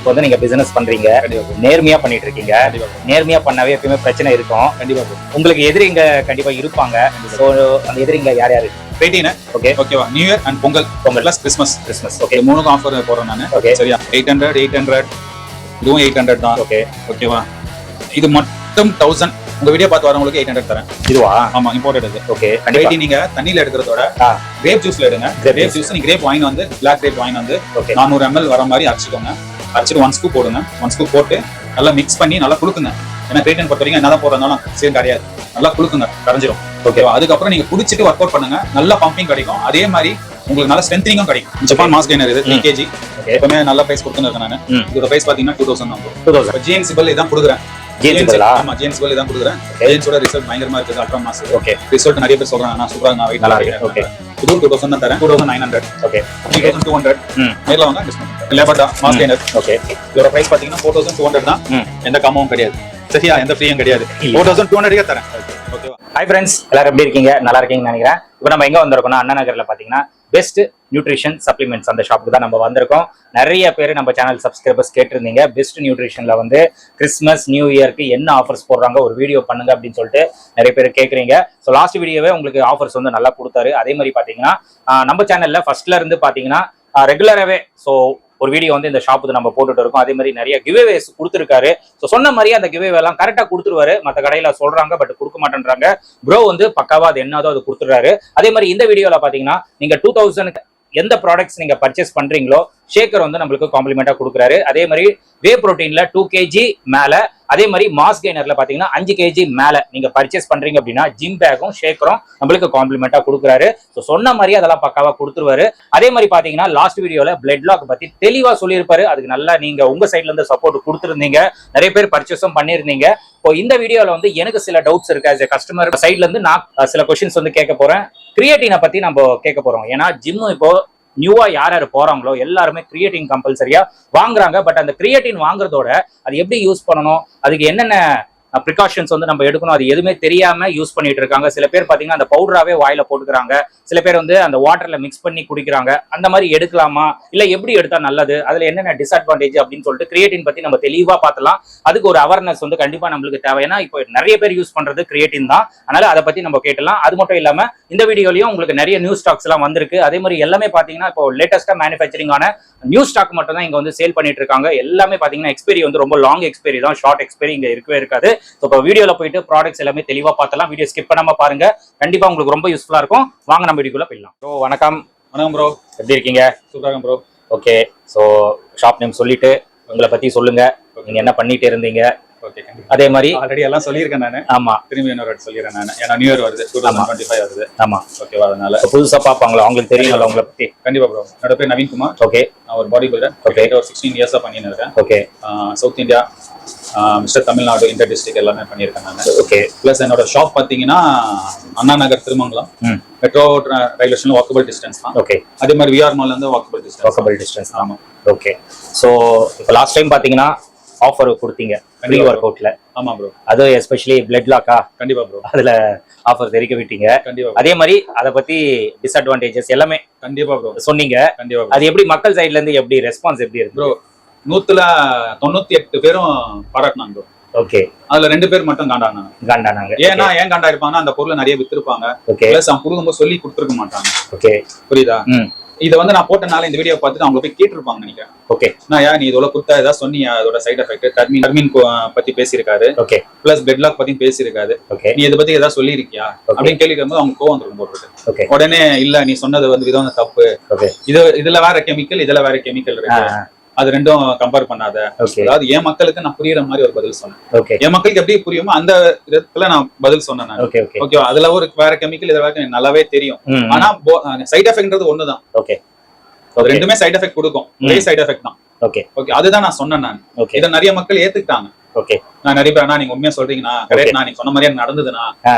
இப்போ வந்து நீங்க பிசினஸ் பண்றீங்க, நேர்மையா பண்ணிட்டு இருக்கீங்க. நேர்மையா பண்ணாவே எப்பயுமே பிரச்சனை இருக்கும். கண்டிப்பா உங்களுக்கு எதிரிங்க கண்டிப்பா இருப்பாங்க. ஸோ அந்த எதிரிங்க யார் யாரு? ஓகேவா, new year and Pongal plus Christmas. Okay, மூணுக்கும் ஆஃபர் போறேன் நான். ஓகே, சரியா? 800 இதுவும் 800 தான். ஓகேவா, இது மட்டும் 1000. உங்க வீடியோ பார்த்து வரவங்களுக்கு 800 தரேன். இதுவா? ஆமா, இம்போர்ட்டட் இது. ஓகே, கண்டிப்பா நீங்க தண்ணியில எடுக்கிறதோட கிரேப் ஜூஸ்ல எடுங்க. கிரேப் ஜூஸ் நீங்க கிரேப் வாங்கி வந்து பிளாக் கிரேப் வாங்கி வந்து 400 ml வர மாதிரி அரைச்சிக்கோங்க. அரைச்சிட்டு 1 ஸ்கூப் போடுங்க. 1 ஸ்கூப் போட்டு நல்லா மிக்ஸ் பண்ணி நல்லா குளுக்குங்க. ஏன்னா கிரேட்டன் பொறுத்த வரைக்கும் என்னதான் போடுறதுனாலும் சேம் கிடையாது, நல்லா குளுக்குங்க, கரைஞ்சிரும். ஓகேவா? அதுக்கப்புறம் நீங்க குடிச்சிட்டு ஒர்க் அவுட் பண்ணுங்க, நல்லா பம்பிங் கிடைக்கும். அதே மாதிரி உங்களுக்கு நல்ல ஸ்ட்ரென்த்னிங்கும் கிடைக்கும். ஜப்பான் மாஸ் கெய்னர் இது 3 kg. எப்பவுமே நல்ல பிரைஸ் கொடுத்துன்னு இருக்கேன் நான். இதோட பிரைஸ் பாத்தீங்கன்னா 2000 தான். 2000. ஜிஎன்சிபிள் இதான் கொடுக்குறேன். ஆமா, ஜிஎன்சிபிள் இதான் கொடுக்குறேன். ஜிஎன்சியோட ரிசல்ட் பயங்கரமா இருக்குது. Ultra mass. ஓகே, ரிசல்ட் நிறைய பேர் சொல்றாங்க. நான் சூப்பரா நான் வெயிட் பண்ணிருக்கேன். ஓகே, இது 2000 தான் தரேன். 2900. ஓகே, 3200. நேர்ல வாங்க, டிஸ்கவுண்ட். லேபர்டா மாஸ் கெய்னர். ஓகே, இதோட பிரைஸ் பாத்தீங்கன்னா 4200 தான். எந்த காமும் கிடையாது. சரியா? எந்த ஃப்ரீயும் கிடையாது. 4200 தரேன். ஓகேவா? ஹாய் ஃப்ரெண்ட்ஸ், எல்லாரும் எப்படி இருக்கீங்க? நல்லா இருக்கீங்கன்னு நினைக்கிறேன். இப்போ நம்ம எங்க வந்திருக்கோம்னா அண்ணா நகர்ல பாத்தீங்கன்னா பெஸ்ட் நியூட்ரிஷன் சப்ளிமெண்ட்ஸ் அந்த ஷாப்புக்கு தான் நம்ம வந்திருக்கோம். நிறைய பேர் நம்ம சேனல் சப்ஸ்கிரைபர்ஸ் கேட்டிருந்தீங்க, பெஸ்ட் நியூட்ரிஷன்ல வந்து கிறிஸ்மஸ் நியூ இயர்க்கு என்ன ஆஃபர்ஸ் போடுறாங்க, ஒரு வீடியோ பண்ணுங்க அப்படின்னு சொல்லிட்டு நிறைய பேர் கேட்குறீங்க. ஸோ லாஸ்ட் வீடியோவே உங்களுக்கு ஆஃபர்ஸ் வந்து நல்லா கொடுத்தாரு. அதே மாதிரி பாத்தீங்கன்னா நம்ம சேனல்ல ஃபர்ஸ்ட்ல இருந்து பாத்தீங்கன்னா ரெகுலராகவே ஒரு வீடியோ வந்து இந்த ஷாப்புக்கு நம்ம போட்டுட்டு இருக்கோம். அதே மாதிரி நிறைய கிவ்அவேஸ் கொடுத்துருக்காரு. ஸோ சொன்ன மாதிரியே அந்த கிவ்அவே எல்லாம் கரெக்டாக கொடுத்துருவாரு. மற்ற கடையில சொல்றாங்க, பட் கொடுக்க மாட்டேன்றாங்க. ப்ரோ வந்து பக்காவா அது என்னதோ அது கொடுத்துறாரு. அதே மாதிரி இந்த வீடியோல பாத்தீங்கன்னா நீங்க 2000 எந்த ப்ராடக்ட்ஸ் நீங்க பர்ச்சேஸ் பண்றீங்களோ ஷேக்கர் வந்து நம்மளுக்கு காம்ப்ளிமெண்டா கொடுக்குறாரு. அதே மாதிரி வே புரோட்டீன்ல 2 kg மேல, அதே மாதிரி மாஸ் கெய்னர்ல பாத்தீங்கன்னா 5 kg மேல நீங்க பர்ச்சேஸ் பண்றீங்க அப்படின்னா ஜிம் பேக்கும் ஷேக்கரும் நம்மளுக்கு காம்ப்ளிமெண்டா கொடுக்குறாரு. ஸோ சொன்ன மாதிரி அதெல்லாம் பக்காவா கொடுத்துருவாரு. அதே மாதிரி பாத்தீங்கன்னா லாஸ்ட் வீடியோல பிளட் லாக் பத்தி தெளிவா சொல்லியிருப்பாரு. அதுக்கு நல்லா நீங்க உங்க சைட்ல இருந்து சப்போர்ட் கொடுத்துருந்தீங்க, நிறைய பேர் பர்ச்சேஸும் பண்ணிருந்தீங்க. இப்போ இந்த வீடியோல வந்து எனக்கு சில டவுட்ஸ் இருக்கு. ஆஸ் எ கஸ்டமர் சைட்ல இருந்து நான் சில கொஸ்டின்ஸ் வந்து கேட்க போறேன். கிரியேட்டினை பத்தி நம்ம கேட்க போறோம். ஏன்னா ஜிம் இப்போ நியூவா யார் யார் போறாங்களோ எல்லாருமே கிரியேட்டின் கம்பல்சரியா வாங்குறாங்க. பட் அந்த கிரியேட்டின் வாங்குறதோட அது எப்படி யூஸ் பண்ணணும், அதுக்கு என்னென்ன ப்ரிகாஷன்ஸ் வந்து நம்ம எடுக்கணும், அது எதுவுமே தெரியாம யூஸ் பண்ணிட்டு இருக்காங்க. சில பேர் பாத்தீங்கன்னா அந்த பவுடராவே வாயில போட்டுக்கிறாங்க. சில பேர் வந்து அந்த வாட்டர்ல மிக்ஸ் பண்ணி குடிக்கிறாங்க. அந்த மாதிரி எடுக்கலாமா, இல்ல எப்படி எடுத்தா நல்லது, அதுல என்னென்ன டிஸ்அட்வான்டேஜ் அப்படின்னு சொல்லிட்டு கிரியேட்டின் பத்தி நம்ம தெளிவா பார்த்தலாம். அதுக்கு ஒரு அவேர்னஸ் வந்து கண்டிப்பா நம்மளுக்கு தேவை. ஏன்னா இப்போ நிறைய பேர் யூஸ் பண்றது கிரியேட்டின் தான். அதனால அதை பத்தி நம்ம கேட்டலாம். அது மட்டும் இல்லாம இந்த வீடியோலயும் உங்களுக்கு நிறைய நியூ ஸ்டாக்ஸ் எல்லாம் வந்திருக்கு. அதே மாதிரி எல்லாமே பாத்தீங்கன்னா இப்போ லேட்டஸ்டா மேனுஃபேக்சரிங் ஆன நியூ ஸ்டாக் மட்டும் தான் இங்க வந்து சேல் பண்ணிட்டு இருக்காங்க. எல்லாமே பாத்தீங்கன்னா எக்ஸ்பைரி வந்து ரொம்ப லாங் எக்ஸ்பைரி தான், ஷார்ட் எக்ஸ்பைரி இங்க இருக்கவே இருக்காது. இப்போ வீடியோல போயிட்டு ப்ராடக்ட்ஸ் எல்லாமே தெளிவா பார்த்தலாம். வீடியோ ஸ்கிப் பண்ணாம பாருங்க, கண்டிப்பா உங்களுக்கு ரொம்ப யூஸ்ஃபுல்லா இருக்கும். வாங்க நம்ம வீடியோக்குள்ள போயிடலாம். ப்ரோ வணக்கம். வணக்கம் ப்ரோ, எப்படி இருக்கீங்க? சூப்பரா bro. Okay, so shop name சொல்லிட்டு உங்களை பத்தி சொல்லுங்க, நீங்க என்ன பண்ணிட்டு இருந்தீங்க. ஓகே, அதே மாதிரி ஆல்ரெடி எல்லாம் சொல்லியிருக்கேன் நானு. ஆமா, திரும்பி இன்னொரு சொல்லிடுறேன் நானு. ஏன்னா நியூ இயர் வருது, 2025 வருது. ஆமா, ஓகேவா? அதனால புதுசா பாப்பாங்களா, அவங்களுக்கு தெரியும்ல உங்களை பத்தி? கண்டிப்பா ப்ரோ. என்னோட பேர் நவீன் குமார். ஓகே, நான் ஒரு பாடி பில்டர். ஓகே, ஒரு 16 இயர்ஸா பண்ணிட்டு இருக்கேன். Okay, south India, mister Tamil Nadu, inter district எல்லாமே பண்ணியிருக்கேன் நான். ஓகே, பிளஸ் என்னோட ஷாப் பாத்தீங்கன்னா Anna Nagar Thirumangalam metro railway station walkable distance தான். ஓகே, அதே மாதிரி விஆர் மால்ல இருந்து வாக்கபிள் டிஸ்டன்ஸ். ஆமா, ஓகே. ஸோ இப்போ லாஸ்ட் டைம் பாத்தீங்கன்னா ஆஃபர் கொடுத்தீங்க ஃப்ரீ ஒர்க் அவுட்ல. ஆமா ப்ரோ. அது எஸ்பெஷலி பிளட் லாக்கா? கண்டிப்பா ப்ரோ. அதுல ஆஃபர் தெரிவிக்க விட்டீங்க. கண்டிப்பா. அதே மாதிரி அதை பத்தி டிஸ்அட்வான்டேஜஸ் எல்லாமே கண்டிப்பா ப்ரோ சொன்னீங்க. கண்டிப்பா. அது எப்படி மக்கள் சைட்ல இருந்து எப்படி ரெஸ்பான்ஸ் எப்படி இருக்கு ப்ரோ? 198 பேரும் பாராட்டினாங்க ப்ரோ. ஓகே, அதுல 2 பேர் மட்டும் காண்டானாங்க. ஏன்னா ஏன் காண்டா இருப்பாங்கன்னா அந்த பொருளை நிறைய வித்திருப்பாங்க. பிளஸ் அவங்க கொடுக்கும்போது சொல்லி கொடுத்துருக்க மாட்டாங்க. ஓகே, புரியுதா? இதை வந்து நான் போட்டனால இந்த வீடியோ பார்த்துட்டு அவங்க போய் கேட்டிருப்பாங்க நினைக்கிறேன். ஓகே, நான் நீ இதோட கொடுத்தா ஏதாவது சொன்னீங்க, அதோட சைட் எஃபெக்ட் டர்மின் பத்தி பேசியிருக்காரு. ஓகே, பிளஸ் பெட் லாக் பத்தி பேசியிருக்காரு. ஓகே, நீ இதை பத்தி ஏதாவது சொல்லியிருக்கியா அப்படின்னு கேள்வி கேட்கும்போது அவங்க கோவம் வந்துடும் போடுறது. ஓகே, உடனே இல்ல நீ சொன்னது வந்து விதம் தப்பு. ஓகே, இதுல வேற கெமிக்கல், இதுல வேற கெமிக்கல் இருக்கு, அது ரெண்டும் கம்பேர் பண்ணாத. அதாவது என் மக்களுக்கு நான் புரியுற மாதிரி ஒரு பதில் சொன்னேன். என் மக்களுக்கு எப்படி புரியுமோ அந்த விதத்துல நான் பதில் சொன்னேன். ஓகேவா? அதுல ஒரு வேற கெமிக்கல், இது வேற நல்லாவே தெரியும். ஆனா சைட் எஃபெக்ட்ன்றது ஒண்ணுதான். ஓகே, ரெண்டுமே சைட் எஃபெக்ட் கொடுக்கும், ஒரே சைட் எஃபெக்ட் தான். ஓகே, அதுதான் நான் சொன்னேன். நான் இதை நிறைய மக்கள் ஏத்துக்கிட்டாங்க. ஓகே, நான் நிறைய பேர் நீங்க உண்மையா சொல்றீங்கன்னா கரெக்ட், நான் நீங்க சொன்ன மாதிரியே நடந்ததுன்னா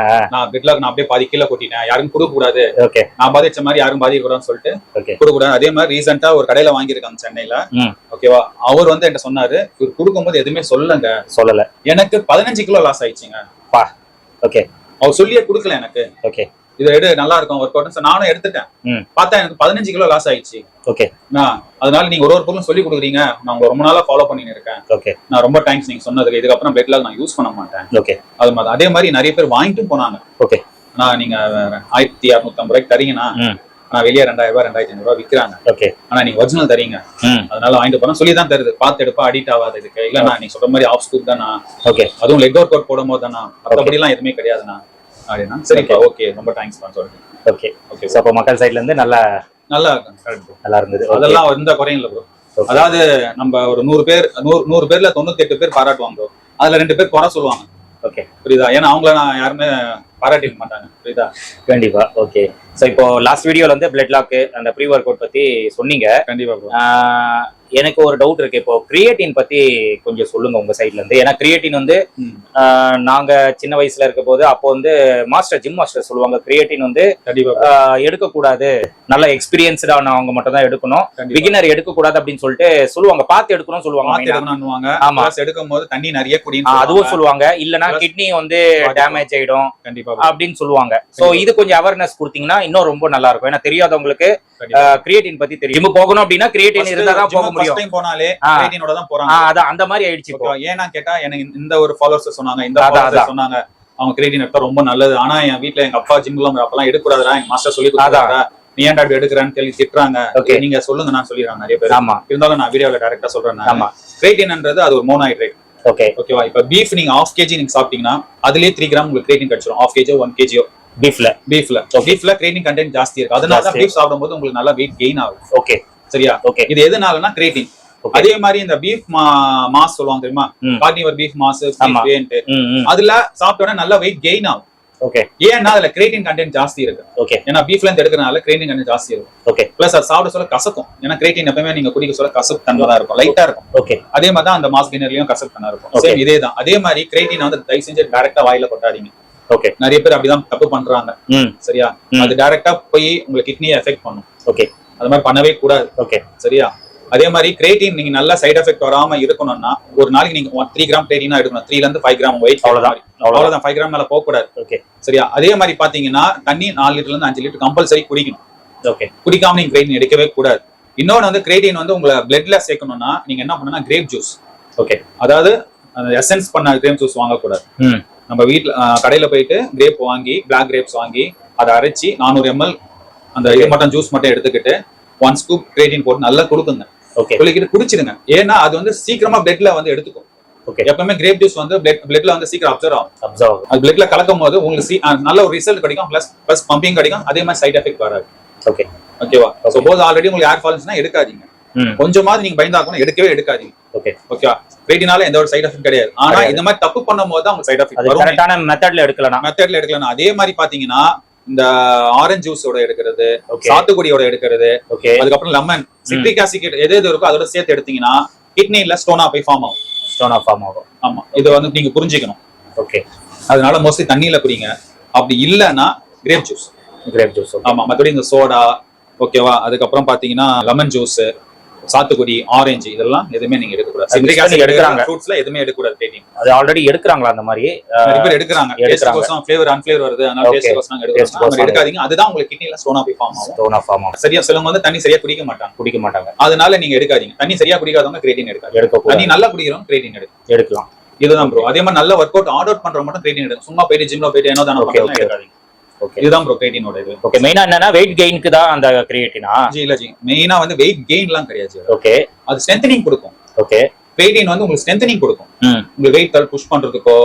நான் பெட்லாக் நான் அப்படியே பாதி கீழே கொட்டிட்டேன், யாரும் கொடுக்க கூடாது, நான் பாதிச்ச மாதிரி யாரும் பாதிக்க கூடாதுன்னு சொல்லிட்டு கொடுக்க கூடாது. அதே மாதிரி ரீசெண்டா ஒரு கடையில வாங்கியிருக்காங்க சென்னையில. ஓகேவா? அவர் வந்து என்கிட்ட சொன்னாரு, இவர் கொடுக்கும்போது எதுவுமே சொல்லல. எனக்கு 15 கிலோ லாஸ் ஆயிடுச்சுங்க. ஓகே, அவர் சொல்லியே கொடுக்கல எனக்கு. ஓகே, இதை எடு நல்லா இருக்கும் ஒர்க் அவுட் நானும் எடுத்துட்டேன். பார்த்தா எனக்கு 15 கிலோ லாஸ் ஆயிடுச்சு. ஓகே. அதனால நீங்க ஒரு பொருளும் சொல்லி கொடுக்குறீங்க, நான் உங்க ரொம்ப நாளா ஃபாலோ பண்ணிட்டு இருக்கேன். ஓகே. நான் ரொம்ப தேங்க்ஸ் நீங்க சொன்னதுக்கு. இதுக்கப்புறம் பெட் லாக் நான் யூஸ் பண்ண மாட்டேன். ஓகே. அது மாதிரி அதே மாதிரி நிறைய பேர் வாங்கிட்டும் போனாங்க. ஓகே. நான் நீங்க 1650 ரூபாய்க்கு தரீங்கன்னா நான் வெளியே 2000 ரூபாய் 2500 ரூபாய் விற்கிறாங்க. ஓகே. ஆனா நீங்க ஒரிஜினல் தரீங்க, அதனால வாங்கிட்டு போனா சொல்லி தான் தருது. பார்த்து எடுப்பா, அடிக்ட் ஆகாது இதுக்கு. இல்ல நீ சொல்ற மாதிரி ஆஃப் ஸ்கூப் தானா. ஓகே. அதுவும் லெக் ஒர்க் அவுட் போடும் போது தானா, மற்றபடி எல்லாம் எதுவுமே கிடையாதுண்ணா அப்படின்னா சரிப்பா ஓகே ரொம்ப தேங்க்ஸ் சொல்லிட்டு. ஓகே. ஓகே. அப்போ மக்கள் சைட்ல இருந்து நல்லா இருந்தது. அதெல்லாம் எந்த குறையும் இல்லை ப்ரோ. அதாவது நம்ம ஒரு 100 பேர்ல 98 பேர் பாராட்டுவாங்க ப்ரோ. அதுல 2 பேர் குறை சொல்லுவாங்க. ஓகே புரியுதா? ஏன்னா அவங்கள நான் யாருமே பாராட்டிக்க மாட்டாங்க. புரியுதா? கண்டிப்பா. ஓகே. சோ இப்போ லாஸ்ட் வீடியோல வந்து பிளட் லாக் அந்த ப்ரீ ஒர்க் அவுட் பத்தி சொன்னீங்க. கண்டிப்பா. எனக்கு ஒரு டவுட் இருக்கு. இப்போ கிரியேட்டின் பத்தி கொஞ்சம் சொல்லுங்க உங்க சைட்ல இருந்து. ஏன்னா கிரியேட்டின் வந்து நாங்க சின்ன வயசுல இருக்க போது அப்போ வந்து ஜிம் மாஸ்டர் சொல்லுவாங்க கிரியேட்டின் வந்து எடுக்க கூடாது, நல்ல எக்ஸ்பீரியன்ஸ்டானவங்க மட்டும் தான் எடுக்கணும், பிகினர் எடுக்க கூடாது அப்படின்னு சொல்லிட்டு சொல்லுவாங்க. பார்த்து எடுக்கணும்னு சொல்லுவாங்க. ஆமா, எடுக்கும் போது தண்ணி நிறைய குடிக்கணும் அதுவும் சொல்லுவாங்க. இல்லனா கிட்னி வந்து டேமேஜ் ஆயிடும் அப்படின்னு சொல்லுவாங்க. சோ இது கொஞ்சம் அவேர்னஸ் கொடுத்தீங்கன்னா இன்னும் ரொம்ப நல்லா இருக்கும். ஏன்னா தெரியாதவங்களுக்கு கிரியேட்டின் பத்தி தெரியும். போகணும் அப்படின்னா கிரியேட்டின் இருந்தா தான் போக முடியும். ஃபர்ஸ்ட் டைம் போனாலே கிரியேட்டினோட தான் போறாங்க. அதான் அந்த மாதிரி ஆயிடுச்சு இப்போ. ஏன்னா கேட்டா எனக்கு இந்த ஒரு ஃபாலோவர்ஸ் சொன்னாங்க, இந்த ஃபாலோவர்ஸ் சொன்னாங்க அவங்க கிரியேட்டின் எடுத்தா ரொம்ப நல்லது. ஆனா என் வீட்ல எங்க அப்பா ஜிம்ல அப்பெல்லாம் எடுக்க கூடாதுடா, எங்க மாஸ்டர் சொல்லி கொடுத்தாங்க, நீ ஏன்டா அப்படி எடுக்கறான்னு கேள்வி திட்டுறாங்க. நீங்க சொல்லுங்க நான் சொல்லிடுறாங்க நிறைய பேர். இருந்தாலும் நான் வீடியோல டைரக்டா சொல்றேன். கிரியேட்டின்ன்றது அது ஒரு மோனோஹைட்ரேட். ஓகேவா? இப்ப பீஃப் நீங்க 1/2 kg நீங்க சாப்பிட்டீங்கன்னா அதுலயே 3 கிராம் உங்களுக்கு கிரியேட்டின் கிடைச்சிடும். 1/2 kg 1 kg பீஃப்ல கிரியேட்டின் கண்டென்ட் ஜாஸ்தி இருக்கு. அதனால தான் பீஃப் சாப்பிடும்போது உங்களுக்கு நல்லா வெயிட் கெயின் ஆகும். ஓகே சரியா? ஓகே. இது எதனாலனா கிரியேட்டின். அதே மாதிரி இந்த பீஃப் மாஸ் சொல்லுவாங்க தெரியுமா, கார்னிவர் பீஃப் மாஸ் அதுல சாப்பிட்டோன்னா நல்லா வெயிட் கெயின் ஆகும். ஓகே. ஏன்னா அதுல கிரியேட்டின் கண்டென்ட் ஜாஸ்தி இருக்கு. ஓகே. ஏன்னா பீஃப்ல இருந்து எடுக்கிறனால கிரியேட்டின் கண்டென்ட் ஜாஸ்தி இருக்கும். ஓகே. பிளஸ் அது சாப்பிட சொல்ல கசக்கும். ஏன்னா கிரியேட்டின் எப்பவுமே நீங்க குடிக்க சொல்ல கசப்பு தன்மை தான் இருக்கும், லைட்டா இருக்கும். ஓகே. அதே மாதிரி தான் அந்த மாஸ் கெய்னர்லயும் கசப்பு தன்மை இருக்கும். சேம் இதே தான். அதே மாதிரி கிரியேட்டின் வந்து தயவு செஞ்சு டைரக்டா வாயில கொட்டாதீங்க. ஓகே. நிறைய பேர் அப்படிதான் தப்பு பண்றாங்க. சரியா? அது டைரக்டா போய் உங்களுக்கு கிட்னியை எஃபெக்ட் பண்ணும். ஓகே. அது மாதிரி பண்ணவே கூடாது. ஓகே சரியா? அதே மாதிரி கிரியேட்டின் நீங்க நல்ல சைடு எஃபெக்ட் வராம இருக்கணும்னா ஒரு நாளைக்கு நீங்க 3 கிராம் கிரியேட்டினா எடுக்கணும். 3 ல இருந்து 5 கிராம் வெயிட். அவ்வளவுதான் 5 கிராம் மேல போக கூடாது. ஓகே சரியா? அதே மாதிரி பாத்தீங்கன்னா தண்ணி 4 லிட்டர்ல இருந்து 5 லிட்டர் கம்பல்சரி குடிக்கணும். ஓகே. குடிக்காம நீங்க கிரியேட்டின் எடுக்கவே கூடாது. இன்னொன்னு வந்து கிரியேட்டின் வந்து உங்களை பிளட்ல சேர்க்கணும்னா நீங்க என்ன பண்ணணும்னா கிரேப் ஜூஸ். ஓகே. அதாவது அந்த எசன்ஸ் பண்ண கிரேப் ஜூஸ் வாங்கக்கூடாது. நம்ம வீட்டுல கடையில போயிட்டு கிரேப் வாங்கி பிளாக் கிரேப்ஸ் வாங்கி அதை அரைச்சி 400 ml அந்த இது மட்டும் ஜூஸ் மட்டும் எடுத்துக்கிட்டு 1 ஸ்கூப் கிரியேட்டின் போட்டு நல்லா கொடுக்குங்க. ஓகே. குடிச்சிடுங்க. ஏன்னா அது வந்து சீக்கிரமா பிளட்ல வந்து எடுத்துக்கும். ஓகே. எப்பவுமே கிரேப் ஜூஸ் வந்து பிளட்ல வந்து சீக்கிரம் அப்சர்வ் ஆகும். அது பிளட்ல கலக்கும் போது உங்களுக்கு நல்ல ஒரு ரிசல்ட் கிடைக்கும். பிளஸ் பம்பிங் கிடைக்கும். அதே மாதிரி சைட் எஃபெக்ட் வராது. ஓகே ஓகேவா? சப்போஸ் ஆல்ரெடி உங்களுக்கு ஏர் ஃபால்ஸ்னா எடுக்காதீங்க. கொஞ்சமாவது நீங்க பயந்தாக்கணும், எடுக்கவே எடுக்காதீங்க. ஓகே ஓகேவா? கிரியேட்டினால எந்த ஒரு சைடு எஃபெக்ட் கிடையாது. ஆனா இந்த மாதிரி தப்பு பண்ணும்போது தான் உங்களுக்கு சைடு எஃபெக்ட் வரும். கரெக்ட்டான மெத்தட்ல எடுக்கலாம். அதே மாதிரி பாத்தீங்கன்னா இந்த ஆரஞ்சு ஜூஸோட எடுக்கிறது, சாத்துக்குடியோட எடுக்கிறது, அதுக்கப்புறம் லெமன், சிட்ரிக் ஆசிட் எது இருக்கோ அதோட சேர்த்து எடுத்தீங்கன்னா கிட்னில ஸ்டோனா போய் ஃபார்ம் ஆகும். ஆமா, இது வந்து நீங்க புரிஞ்சுக்கணும். ஓகே. அதனால மோஸ்ட்லி தண்ணியில குடிங்க. அப்படி இல்லைன்னா கிரேப் ஜூஸ். ஆமா, மற்றபடி இந்த சோடா ஓகேவா, அதுக்கப்புறம் பாத்தீங்கன்னா லெமன் ஜூஸ், சாத்துக்குடி, ஆரஞ்சு இதெல்லாம் எதுவுமே நீங்க எடுக்கக்கூடாது. சிட்ரிக் ஆசிட் எடுக்கறாங்க, ஃப்ரூட்ஸ்ல எதுவுமே எடுக்கக்கூடாது. கிரியேட்டின் அது ஆல்ரெடி எடுக்கறாங்களா? அந்த மாதிரி நிறைய பேர் எடுக்கறாங்க. டேஸ்ட் கோசம் ஃப்ளேவர் அன்ஃப்ளேவர் வருது, அதனால டேஸ்ட் கோசம் எடுக்கறாங்க. எடுக்காதீங்க. அதுதான் உங்களுக்கு கிட்னில ஸ்டோனா போய் ஃபார்ம் ஆகும். சரியா? சிலவங்க வந்து தண்ணி சரியா குடிக்க மாட்டாங்க. அதனால நீங்க எடுக்காதீங்க. தண்ணி சரியா குடிக்காதவங்க கிரியேட்டின் எடுக்காதீங்க. தண்ணி நல்லா குடிக்கிறோம் கிரியேட்டின் எடுக்கலாம். இதுதான் ப்ரோ. அதே மாதிரி நல்ல ஒர்க் அவுட் ஆட் அவுட் பண்றவங்க மட்டும் கிரியேட்டின் எடுங்க. சும்மா போயிட்டு ஜிம்ல போயிட்டு ஏனோ தானோ எடுக்காதீங்க. ஓகே. இதுதான் ப்ரோ கிரியேட்டினோட இது. ஓகே. மெயினா என்னன்னா வெயிட் கெயினுக்கு தான் அந்த கிரியேட்டினா? இல்ல ஜி, மெயினா வந்து வெயிட் கெயின்லாம் கிடையாது. ஓகே. அது ஸ்ட்ரெங்தனிங் கொடுக்கும். ஓகே. கிரியேட்டின் வந்து உங்களுக்கு ஸ்ட்ரெங்தனிங் கொடுக்கும். உங்களுக்கு வெயிட் புஷ் பண்றதுக்கோ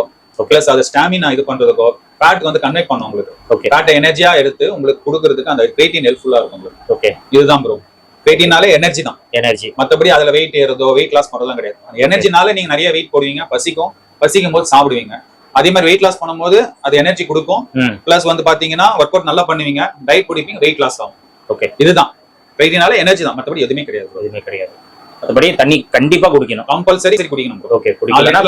பிளஸ் அது ஸ்டாமினா இது பண்றதுக்கோ ஃபேட் வந்து கன்வெர்ட் பண்ணும் உங்களுக்கு. ஓகே. ஃபேட் எனர்ஜியா எடுத்து உங்களுக்கு கொடுக்கிறதுக்கு அந்த கிரியேட்டின் ஹெல்ப்ஃபுல்லா இருக்கும் உங்களுக்கு. ஓகே. இதுதான் ப்ரோ. கிரியேட்டினாலே எனர்ஜி தான். மத்தபடி அதுல வெயிட் ஏறதோ வெயிட் லாஸ் பண்றதெல்லாம் கிடையாது. எனர்ஜினால நீங்க நிறைய வெயிட் போடுவீங்க, பசிக்கும் போது சாப்பிடுவீங்க. அதே மாதிரி வெயிட் லாஸ் பண்ணும்போது அது எனர்ஜி கொடுக்கும். பிளஸ் வந்து பாத்தீங்கன்னா ஒர்க் அவுட் நல்லா பண்ணுவீங்க, டயட் குடிப்பீங்க, வெயிட் லாஸ் ஆகும். ஓகே. இதுதான் கிரியேட்டினால எனர்ஜி தான், மத்தபடி எதுவுமே கிடையாது. மத்தபடி தண்ணி கண்டிப்பா குடிக்கணும், கம்பல்சரி குடிக்கணும். ஓகே. குடிக்கலனா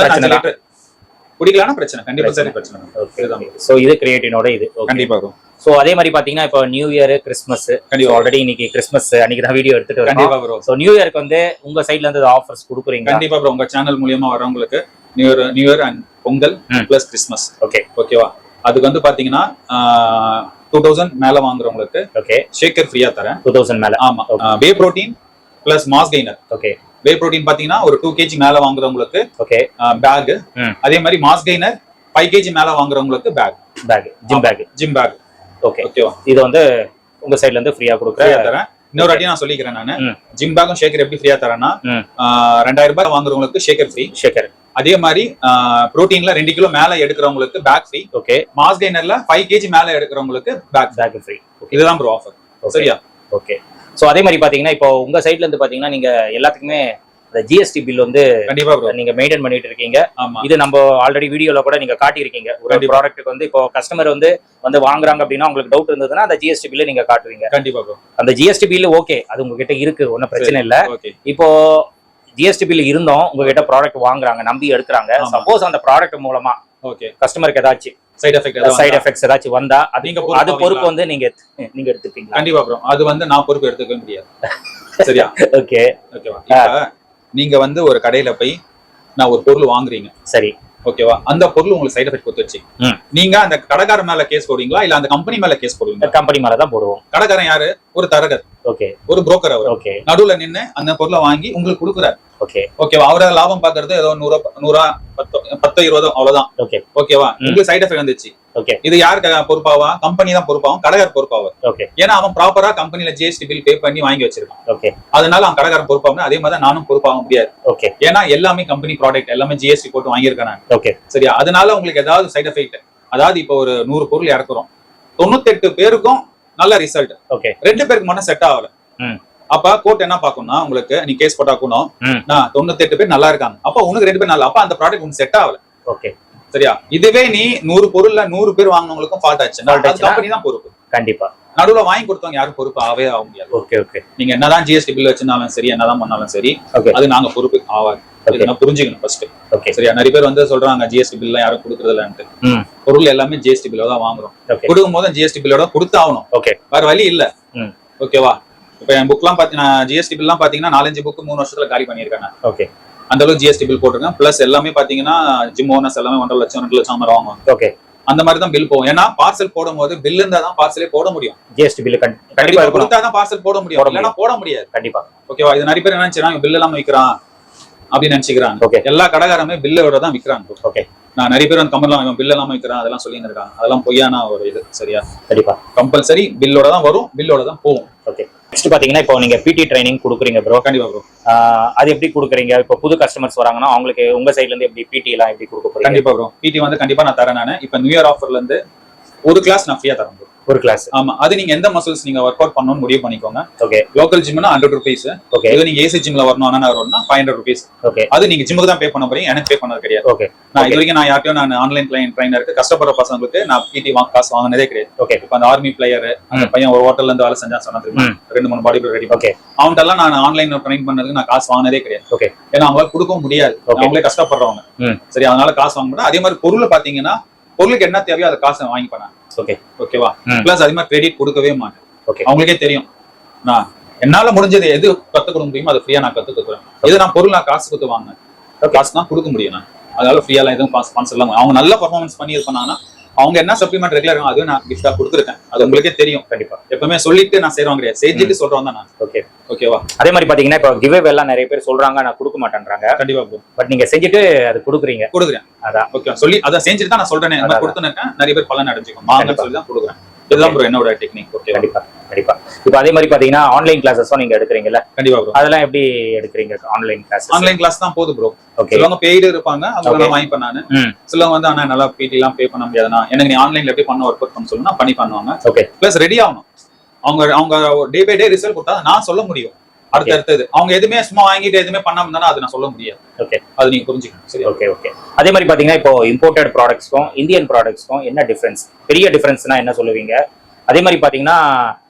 பிரச்சனை, கண்டிப்பா சரி பிரச்சனை. ஓகே. சோ இது கிரியேட்டினோட இது கண்டிப்பா இருக்கும். சோ அதே மாதிரி பாத்தீங்கன்னா இப்போ நியூ இயர், கிறிஸ்மஸ், ஆல்ரெடி இன்னைக்கு கிறிஸ்மஸ் அன்னைக்கு தான் வீடியோ எடுத்துட்டு வரேன். கண்டிப்பா ப்ரோ. சோ நியூ இயருக்கு வந்து உங்க சைடுல இருந்து ஆஃபர்ஸ் கொடுக்குறீங்க? கண்டிப்பா ப்ரோ. உங்க சேனல் மூலமா வரவங்களுக்கு new year and Pongal plus Christmas. Okay ஓகேவா? அதுக்கு வந்து பாத்தீங்கன்னா 2000 மேல வாங்குறவங்களுக்கு ஓகே ஷேக்கர் ஃப்ரீயா தரேன். 2000 மேல. ஆமா. Whey protein plus mass gainer. Okay. Whey protein பாத்தீங்கன்னா ஒரு 2 kg மேல வாங்குறவங்களுக்கு ஓகே பேக். அதே மாதிரி மாஸ் கெய்னர் 5 kg மேல வாங்குறவங்களுக்கு பேக். Gym back. ஓகே. ஓகேவா? இது வந்து உங்க சைடுல இருந்து ஃப்ரீயா கொடுக்குறேன். இன்னொரு வாட்டி நான் சொல்லிக்கிறேன். நானு ஜிம் பேக்கும் ஷேக்கர் எப்படி ஃப்ரீயா தரேன்னா 2000 ரூபாய் வாங்குறவங்களுக்கு ஷேக்கர் ஃப்ரீ. ஷேக்கர். அதே மாதிரி புரோட்டீன்ல 2 கிலோ மேல எடுக்கிறவங்களுக்கு பேக் ஃப்ரீ. ஓகே. மாஸ் கெய்னர்ல 5 kg மேல எடுக்கிறவங்களுக்கு பேக் ஃப்ரீ. இதுதான் ப்ரோ ஆஃபர். சரியா? ஓகே. சோ அதே மாதிரி பாத்தீங்கன்னா இப்போ உங்க சைடுல இருந்து பாத்தீங்கன்னா நீங்க எல்லாத்துக்குமே அந்த ஜிஎஸ்டி பில் வந்து கண்டிப்பா ப்ரோ நீங்க மெயின்டைன் பண்ணிட்டு இருக்கீங்க. இது நம்ம ஆல்ரெடி வீடியோல கூட நீங்க காட்டியிருக்கீங்க. ஒரு ப்ராடக்ட்டுக்கு வந்து இப்போ கஸ்டமர் வந்து வாங்குறாங்க அப்படின்னா உங்களுக்கு டவுட் இருந்ததுன்னா அந்த ஜிஎஸ்டி பில்ல நீங்க காட்டுவீங்க. கண்டிப்பா ப்ரோ. அந்த ஜிஎஸ்டி பில் ஓகே அது உங்ககிட்ட இருக்கு, ஒன்னும் பிரச்சனை இல்ல. இப்போ ஜிஎஸ்டி பில் இருந்தோம் உங்ககிட்ட ப்ராடக்ட் வாங்குறாங்க, நம்பி எடுக்கிறாங்க. சப்போஸ் அந்த ப்ராடக்ட் மூலமா ஓகே கஸ்டமருக்கு ஏதாச்சும் சைடு எஃபெக்ட்ஸ் ஏதாச்சும் வந்தா அது பொறுப்பு வந்து நீங்க எடுத்துப்பீங்க? கண்டிப்பா ப்ரோ. அது வந்து நான் பொறுப்பு எடுத்துக்க முடியாது. சரியா? ஓகே. ஓகேவா? நீங்க வந்து ஒரு கடையில போய் நான் ஒரு பொருள் வாங்குறீங்க. சரி. ஓகேவா? அந்த பொருள் உங்களுக்கு சைடு எஃபெக்ட் கொடுத்துச்சு. நீங்க அந்த கடைக்கார மேல கேஸ் போடுவீங்களா இல்ல அந்த கம்பெனி மேல கேஸ் போடுவீங்க? கம்பெனி மேல தான் போடுவோம். கடைக்காரன் யாரு? ஒரு தரகர். ஓகே. ஒரு புரோக்கர் அவர். ஓகே. நடுவுல நின்னு அந்த பொருளை வாங்கி உங்களுக்கு கொடுக்குறாரு. ஓகே. ஓகேவா? அவர லாபம் பாக்குறது ஏதோ 100 10 20 அவ்வளவுதான். ஓகே. ஓகேவா? உங்களுக்கு சைடு எஃபெக்ட் வந்துச்சு. ஓகே. இது யாருக்கு பொறுப்பாவா? கம்பெனி தான் பொறுப்பாவும், கடைக்காரர் பொறுப்பாவா? ஓகே. ஏன்னா அவன் ப்ராப்பரா கம்பெனில ஜிஎஸ்டி பில் பே பண்ணி வாங்கி வச்சிருக்கான். ஓகே. அதனால அவன் கடைக்காரன் பொறுப்பாவும், அதே மாதிரி நானும் பொறுப்பாக முடியாது. ஓகே. ஏன்னா எல்லாமே கம்பெனி ப்ராடக்ட், எல்லாமே ஜிஎஸ்டி போட்டு வாங்கியிருக்கேன். ஓகே. சரியா? அதனால உங்களுக்கு ஏதாவது சைடு எஃபெக்ட், அதாவது இப்போ ஒரு 100 பொருள் இறக்குறோம், 98 பேருக்கும் நல்ல ரிசல்ட். ஓகே. 2 பேருக்கு மட்டும் செட் ஆகல. அப்ப கோர்ட் என்ன பாக்கும்னா, உங்களுக்கு நீ கேஸ் போட்டா கூட 98 பேர் நல்லா இருக்காங்க, அப்ப உனக்கு 2 பேர் நல்லா, அப்ப அந்த ப்ராடக்ட் உனக்கு செட் ஆகல. ஓகே. சரியா? இதுவே நீ 100 பொருள்ல 100 பேர் வாங்கினவங்களுக்கும் ஃபால்ட் ஆச்சு, கம்பெனி தான் பொறுப்பு. கண்டிப்பா. நடுவுல வாங்கி கொடுத்தவங்க யாரும் பொறுப்பு ஆகவே ஆக முடியாது. ஓகே. ஓகே. நீங்க என்னதான் ஜிஎஸ்டி பில் வச்சிருந்தாலும் சரி, என்னதான் பண்ணாலும் சரி, அது நாங்க பொறுப்பு ஆவாது. புரிஞ்சுக்கணும் ஃபர்ஸ்ட். ஓகே. சரியா? நிறைய பேர் வந்து சொல்றாங்க ஜிஎஸ்டி பில் எல்லாம் யாரும் கொடுக்கறது இல்லன்ட்டு. பொருள் எல்லாமே ஜிஎஸ்டி பில்லோட தான் வாங்குறோம். கொடுக்கும் போது ஜிஎஸ்டி பில்லோட கொடுத்து ஆகணும். ஓகே. வேற வழி இல்ல. ஓகேவா? இப்ப என் புக்லாம் பாத்தீங்கன்னா ஜிஎஸ்டி பில்லாம் பாத்தீங்கன்னா 4-5 புக் 3 வருஷத்துல காலி பண்ணிருக்காங்க. ஓகே. அந்த அளவுக்கு ஜிஎஸ்டி பில் போட்டிருக்கேன். பிளஸ் எல்லாமே பாத்தீங்கன்னா ஜிம் ஓனர்ஸ் எல்லாமே 1.5 லட்சம் 2 லட்சம் வாங்குவாங்க. ஓகே. அந்த மாதிரி தான் பில் போகும். ஏன்னா பார்சல் போடும் போது பில் இருந்தா தான் பார்சலே போட முடியும். ஜிஎஸ்டி பில் கண்டிப்பா கொடுத்தா தான் பார்சல் போட முடியும், இல்லைன்னா போட முடியாது. கண்டிப்பா. ஓகேவா? இது நிறைய பேர் என்ன நினைச்சுறாங்க, பில் எல்லாம் விக்கிறான் அப்படின்னு நினைச்சுக்கிறாங்க. ஓகே. எல்லா கடைக்காரமே பில்லோட தான் விக்கிறாங்க. ஓகே. நான் நிறைய பேர் அந்த கம்பெனிலாம் பில் எல்லாம் விக்கிறான் அதெல்லாம் சொல்லி இருக்காங்க. அதெல்லாம் பொய்யான ஒரு இது. சரியா? கண்டிப்பா. கம்பல்சரி பில்லோட தான் வரும், பில்லோட தான் போகும். ஓகே. நெக்ஸ்ட் பாத்தீங்கன்னா இப்போ நீங்க பிடி ட்ரைனிங் கொடுக்குறீங்க ப்ரோ. கண்டிப்பா ப்ரோ. அது எப்படி கொடுக்குறீங்க? இப்போ புது கஸ்டமர்ஸ் வராங்கன்னா அவங்களுக்கு உங்க சைடுல இருந்து எப்படி பிடி எல்லாம் எப்படி கொடுக்க போறீங்க? கண்டிப்பா ப்ரோ. பிடி வந்து கண்டிப்பா நான் தரேன். நான் இப்ப நியூ இயர் ஆஃபர்ல இருந்து ஒரு கிளாஸ் நான் ஃப்ரீயா தரேன் ப்ரோ. ஒரு கிளாஸ். ஆமா. அது நீங்க எந்த மசில்ஸ் நீங்க ஒர்க் அவுட் பண்ணணும்னு முடிவு பண்ணிக்கோங்க. ஓகே. லோக்கல் ஜிம்னா 100 rupees. ஓகே. இது நீங்க ஏசி ஜிம்ல வரணும் அண்ணா வரணும்னா 500 rupees. ஓகே. அது நீங்க ஜிம்முக்கு தான் பே பண்ண போறீங்க, எனக்கு பே பண்ணது கிடையாது. ஓகே. நான் இது வரைக்கும் நான் யார்ட்டையும் நான் ஆன்லைன் ட்ரைனருக்கு கஷ்டப்படுற பசங்களுக்கு நான் பிடி காசு வாங்கினதே கிடையாது. ஓகே. இப்போ அந்த ஆர்மி பிளேயர் அந்த பையன் ஒரு ஹோட்டல்ல இருந்து வேலை செஞ்சா சொன்னா தெரியுமா, 2-3 பாடி ரெடி. ஓகே. அவன்கிட்ட நான் ஆன்லைன் ட்ரைன் பண்ணதுக்கு நான் காசு வாங்கினதே கிடையாது. ஓகே. ஏன்னா அவங்களால கொடுக்க முடியாது, அவங்களே கஷ்டப்படுறவங்க. சரி, அதனால காசு வாங்க முடியாது. அதே மாதிரி பொருள் பாத்தீங்கன்னா பொருளுக்கு என்ன தேவையோ அதை காசை வாங்கி பண்ணேன். ஓகே. ஓகேவா? பிளஸ் அதே மாதிரி கிரெடிட் கொடுக்கவே மாட்டேன். ஓகே. அவங்களுக்கே தெரியும் நான் என்னால முடிஞ்சது எது கத்துக் கொடுக்க முடியுமோ அதை ஃப்ரீயா நான் கத்து கொடுக்குறேன். இது நான் பொருள் நான் காசு கொடுத்து வாங்க, காசு தான் கொடுக்க முடியும். நான் அதனால ஃப்ரீயாலாம் எதுவும் ஸ்பான்சர் எல்லாம் அவங்க நல்ல பர்ஃபார்மன்ஸ் பண்ணி இருப்பாங்கன்னா அவங்க என்ன சப்ளிமெண்ட் ரெகுலர் அதுவும் நான் கிஃப்டா கொடுத்துருக்கேன். அது உங்களுக்கே தெரியும். கண்டிப்பா. எப்பவுமே சொல்லிட்டு நான் செய்றோம் கிடையாது, செஞ்சுட்டு சொல்றோம் தான் நான். ஓகே. ஓகேவா? அதே மாதிரி பாத்தீங்கன்னா இப்போ கிவ் அவே எல்லாம் நிறைய பேர் சொல்றாங்க நான் கொடுக்க மாட்டேன்றாங்க. கண்டிப்பா ப்ரோ. பட் நீங்க செஞ்சுட்டு அது கொடுக்குறீங்க. கொடுக்குறேன். அதான். ஓகே. சொல்லி அதை செஞ்சுட்டு தான் நான் சொல்றேன். நான் கொடுத்துனேன், நிறைய பேர் பலன் அடைஞ்சுக்கும் வாங்கன்னு சொல்லி தான் கொடுக்குறேன். இதுதான் ப்ரோ என்னோட டெக்னிக். ஓகே. கண்டிப்பா. கண்டிப்பா. இப்போ அதே மாதிரி பாத்தீங்கன்னா ஆன்லைன் கிளாஸஸும் நீங்க எடுக்கிறீங்கல்ல? கண்டிப்பா ப்ரோ. அதெல்லாம் எப்படி எடுக்கிறீங்க ஆன்லைன் கிளாஸ்? ஆன்லைன் கிளாஸ் தான் போகுது ப்ரோ. ஓகே. சிலவங்க பெய்டு இருப்பாங்க, அவங்க நான் வாங்கி பண்ணானு. சிலவங்க வந்து ஆனா நல்லா பிடி எல்லாம் பே பண்ண முடியாதுன்னா எனக்கு நீ ஆன்லைன்ல எப்படி பண்ண ஒர்க் அவுட் பண்ண சொல்லுனா பண்ணி பண்ணுவாங்க. ஓகே. பிளஸ் ரெடி ஆகணும். அவங்க டே பை டே ரிசல்ட் கொடுத்தா நான் சொல்ல முடியும். அடுத்தது அவங்க எதுவுமே சும்மா வாங்கிட்டு எதுவுமே பண்ணாம இருந்தா அது நான் சொல்ல முடியாது. ஓகே. அது நீங்க புரிஞ்சுக்கணும். சரி. ஓகே. ஓகே. அதே மாதிரி பாத்தீங்கன்னா இப்போ இம்போர்ட்டட் ப்ராடக்ட்ஸ்க்கும் இந்தியன் ப்ராடக்ட்ஸ்க்கும் என்ன டிஃபரன்ஸ்? பெரிய டிஃபரன்ஸ்னா என்ன சொல்லுவீங்க? அதே மாதிரி பாத்தீங்கன்னா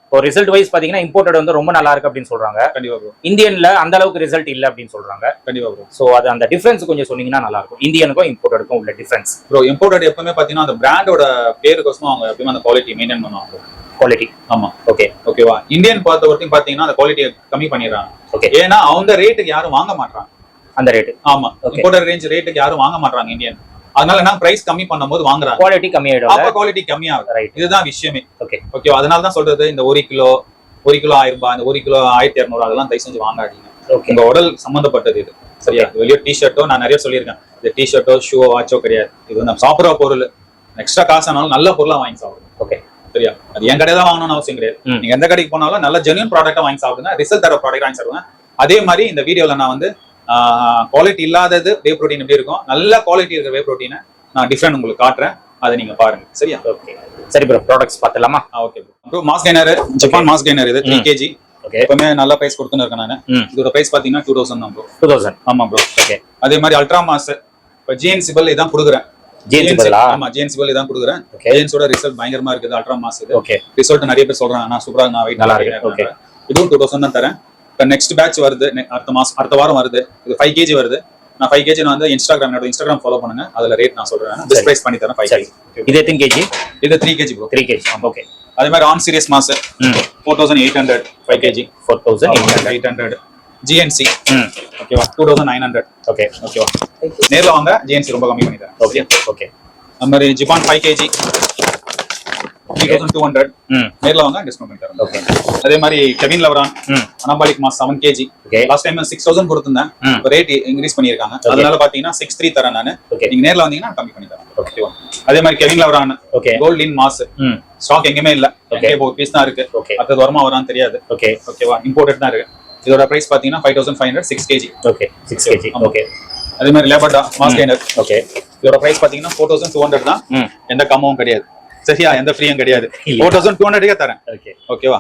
இப்போ ரிசல்ட் வைஸ் பாத்தீங்கன்னா இம்போர்ட்டட் வந்து ரொம்ப நல்லா இருக்கு அப்படின்னு சொல்றாங்க. கண்டிப்பா ப்ரோ. இந்தியன்ல அந்த அளவுக்கு ரிசல்ட் இல்ல அப்படின்னு சொல்றாங்க. கண்டிப்பா ப்ரோ. சோ அது அந்த டிஃபரன்ஸ் கொஞ்சம் சொன்னீங்கன்னா நல்லா இருக்கும், இந்தியனுக்கும் இம்போர்ட்டடுக்கும் உள்ள டிஃபரன்ஸ். ப்ரோ இம்போர்ட்டட் எப்பவுமே பாத்தீங்கன்னா அந்த பிராண்டோட பேருக்கோசம் அவங்க எப்பவுமே அந்த குவாலிட்டி மெயின்டைன் பண்ணுவாங்க. குவாலிட்டி. ஆமா. ஓகே. ஓகேவா? இந்தியன் பொறுத்த வரைக்கும் பாத்தீங்கன்னா அந்த குவாலிட்டியை கம்மி பண்ணிடுறாங்க. ஓகே. ஏன்னா அவங்க ரேட்டுக்கு யாரும் வாங்க மாட்டாங்க. அந்த ரேட்டு. ஆமா. இம்போர்ட்டட் ரேஞ்ச் ரேட்டுக்கு யாரும் வாங்க மாட்டாங்க இந்தியன். அதனால என்ன பிரைஸ் கம்மி பண்ணும்போது வாங்குறாங்க, குவாலிட்டி கம்மியாயிடும், அப்ப குவாலிட்டி கம்மியாகும். ரைட், இதுதான் விஷயமே. ஓகே ஓகேவா? அதனால தான் சொல்றது இந்த 1 கிலோ 1000 ரூபாய், இந்த 1 கிலோ 1200 அதெல்லாம் தயவு செஞ்சு வாங்காதீங்க. உங்க உடல் சம்பந்தப்பட்டது இது, சரியா? வெளியே டிஷர்ட்டோ நான் நிறைய சொல்லியிருக்கேன், இந்த டிஷர்ட்டோ ஷூவோ வாட்சோ கிடையாது. இது நம்ம சாப்பிட்ற பொருள், எக்ஸ்ட்ரா காசு ஆனாலும் நல்ல பொருளா வாங்கி சாப்பிடுங்க. ஓகே, சரியா? அது என் கடையில தான் வாங்கணும்னு அவசியம் கிடையாது. நீங்க எந்த கடைக்கு போனாலும் நல்ல ஜென்யூன் ப்ராடக்ட்டா வாங்கி சாப்பிடுங்க, ரிசல்ட் தர ப்ராடக்ட் வாங்கி சாப்பிடுங்க. அதே மாதிரி இந்த வீடியோல நான் வந்து குவாலிட்டி இல்லாதது வே ப்ரோட்டீன் எப்படி இருக்கும், நல்ல குவாலிட்டி இருக்கிற வே ப்ரோட்டீனை நான் டிஃபரெண்ட் உங்களுக்கு காட்டுறேன், அதை நீங்க பாருங்க, சரியா? ஓகே, சரி ப்ரோ, ப்ராடக்ட்ஸ் பார்த்தலாமா? Okay bro. Mass gainer, Japan mass gainer, இது 3 kg. ஓகே, எப்பவுமே நல்ல பிரைஸ் கொடுத்துன்னு இருக்கேன் நான். இதோட பிரைஸ் பாத்தீங்கன்னா 2000 தான் ப்ரோ. 2000? ஆமா ப்ரோ. ஓகே, அதே மாதிரி அல்ட்ரா மாஸ், இப்போ ஜிஎன்சிபிள் இதான் கொடுக்குறேன். ஜிஎன்சிபிள்? ஆமா, ஜிஎன்சிபிள் இதான் கொடுக்குறேன். ஜிஎன்ஸோட ரிசல்ட் பயங்கரமா இருக்குது. அல்ட்ரா மாஸ் இது. ஓகே, ரிசல்ட் நிறைய பேர் சொல்றாங்க, நான் சூப்பரா நான் வெயிட் நல்லா இருக்கு. ஓகே, இதுவும் 2000 தான் தரேன். இப்போ நெக்ஸ்ட் பேட்ச் வருது, அடுத்த வாரம் வருது. இது 5 kg வருது. நான் 5 kg நான் வந்து இன்ஸ்டாகிராம் ஃபாலோ பண்ணுங்க, அதுல ரேட் நான் சொல்றேன், பெஸ்ட் பிரைஸ் பண்ணி தரேன். 5 kg. இது எத்தனை kg? இது 3 kg ப்ரோ. 3 kg. ஓகே. அதே மாதிரி on serious mass 4800 5 kg. 4800. GNC ஓகேவா 2900. ஓகே, ஓகேவா? நேர்ல வாங்க, ஜிஎன்சி ரொம்ப கம்மி பண்ணி தரேன். Okay, okay. அந்த மாதிரி ஜப்பான் 5 kg 3200. நேர்ல வாங்க, டிஸ்கவுண்ட் பண்ணி தரேன். ஓகே. அதே மாதிரி Kevin Levrone anabolic mass 7 kg. Last time 6000 கொடுத்திருந்தேன், இப்போ ரேட் இன்க்ரீஸ் பண்ணிருக்காங்க, அதனால பாத்தீங்கன்னா 63 தரேன் நான். நீங்க நேர்ல வந்தீங்கன்னா கம்மி பண்ணி தரேன். ஓகேவா? அதே மாதிரி Kevin Levrone gold lean mass stock எங்கேயுமே இல்ல, எங்கே ஒரு பீஸ் தான் இருக்கு. அது வருமா வரான்னு தெரியாது. ஓகே, ஓகேவா? இம்போர்ட்டட் தான் இருக்கு. இதோட பிரைஸ் பாத்தீங்கன்னா 5500 6 kg. Okay, 6 kg. ஓகே. அதே மாதிரி லேபர்டா மாஸ் கெய்னர். ஓகே. இதோட பிரைஸ் பாத்தீங்கன்னா 4200 தான், எந்த கம்மியும் கிடையாது, சரியா? எந்த ஃப்ரீயும் கிடையாது. 4200 தரேன். ஓகே, ஓகேவா?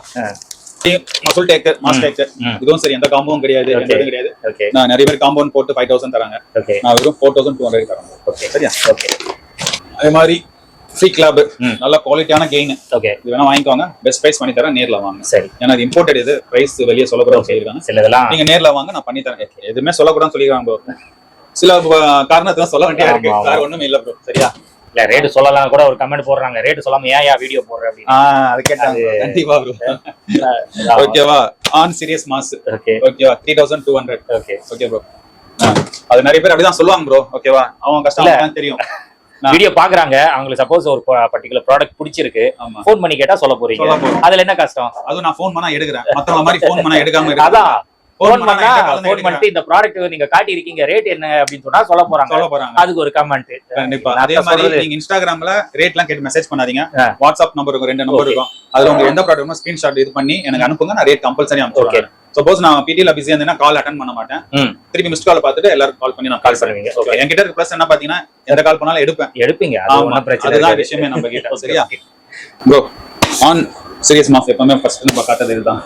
மசுல் டேக் மாஸ் டேக் இதுவும் சரி, எந்த காம்பவும் கிடையாது, எதுவும் கிடையாது. ஓகே. நான் நிறைய பேர் காம்பவுண்ட் போட்டு 5000 தராங்க. ஓகே. நான் வெறும் 4200 தரேன். ஓகே, சரியா? ஓகே. அதே மாதிரி ஃப்ரீ கிளப் நல்ல குவாலிட்டியான கெயின். ஓகே, இது வேணா வாங்கிக்கோங்க, பெஸ்ட் பிரைஸ் பண்ணி தரேன், நேர்ல வாங்க. சரி, ஏன்னா இது இம்போர்ட்டட், இது பிரைஸ் வெளியே சொல்லக்கூடாதுன்னு சொல்லிருக்காங்க. சிலதெல்லாம் நீங்க நேர்ல வாங்க, நான் பண்ணி தரேன். எதுவுமே சொல்லக்கூடாதுன்னு சொல்லிருக்காங்க ப்ரோ, சில காரணத்தை சொல்ல வேண்டியா இருக்கு, வேற ஒண்ணுமே இல்ல ப்ரோ, சரியா? இல்ல ரேட் சொல்லலாம் கூட ஒரு கமெண்ட் போடுறாங்க, ரேட் சொல்லாம ஏன் வீடியோ போடுற அப்படின்னு. அது கேட்டாங்க. கண்டிப்பா ப்ரோ. ஓகேவா? On serious mass. ஓகே, ஓகேவா? 3200. Okay, okay bro. அது நிறைய பேர் அப்படிதான் சொல்லுவாங்க ப்ரோ, ஓகேவா? அவங்க கஷ்டம் தெரியும். வீடியோ பாக்குறாங்க, அவங்களுக்கு சப்போஸ் ஒரு பர்టిక్యులர் ப்ராடக்ட் பிடிச்சிருக்கு, ஃபோன் பண்ணி கேட்டா சொல்ல போறீங்க, அதுல என்ன கஷ்டம்? அது நான் ஃபோன் பண்ணா எடுக்கிறேன், மத்தவங்க மாதிரி ஃபோன் பண்ணா எடுக்காம இருக்கேன். அதான் ஃபோன் பண்ணிட்டு இந்த ப்ராடக்ட் நீங்க காட்டி இருக்கீங்க, ரேட் என்ன அப்படின்னு சொன்னா சொல்ல போறாங்க, அதுக்கு ஒரு கமெண்ட். கண்டிப்பா. அதே மாதிரி நீங்க இன்ஸ்டாகிராம்ல ரேட்லாம் கேட்டு மெசேஜ் பண்ணாதீங்க, வாட்ஸ்அப் நம்பர் இருக்கும், 2 நம்பர் இருக்கும், அதுல உங்க எந்த ப்ராடக்ட்னா ஸ்கிரீன்ஷாட் இது பண்ணி எனக்கு அனுப்புங்க, நான் ரேட் கம்பல்சரி அனுப்புறேன். சப்போஸ் நான் பிடில பிஸியா இருந்தேன்னா கால் அட்டெண்ட் பண்ண மாட்டேன், திருப்பி மிஸ்ட் கால் பார்த்துட்டு எல்லாரும் கால் பண்ணி நான் கால் பண்ணுவீங்க. என்கிட்ட இருக்க பிளஸ் என்ன பாத்தீங்கன்னா, எந்த கால் பண்ணாலும் எடுப்பீங்க, அதுதான் விஷயமே நம்ம கிட்ட, சரியா ப்ரோ? ஆன் சீரியஸ் மாஸ் எப்பவுமே ஃபர்ஸ்ட் நம்ம காட்டது இதுதான்,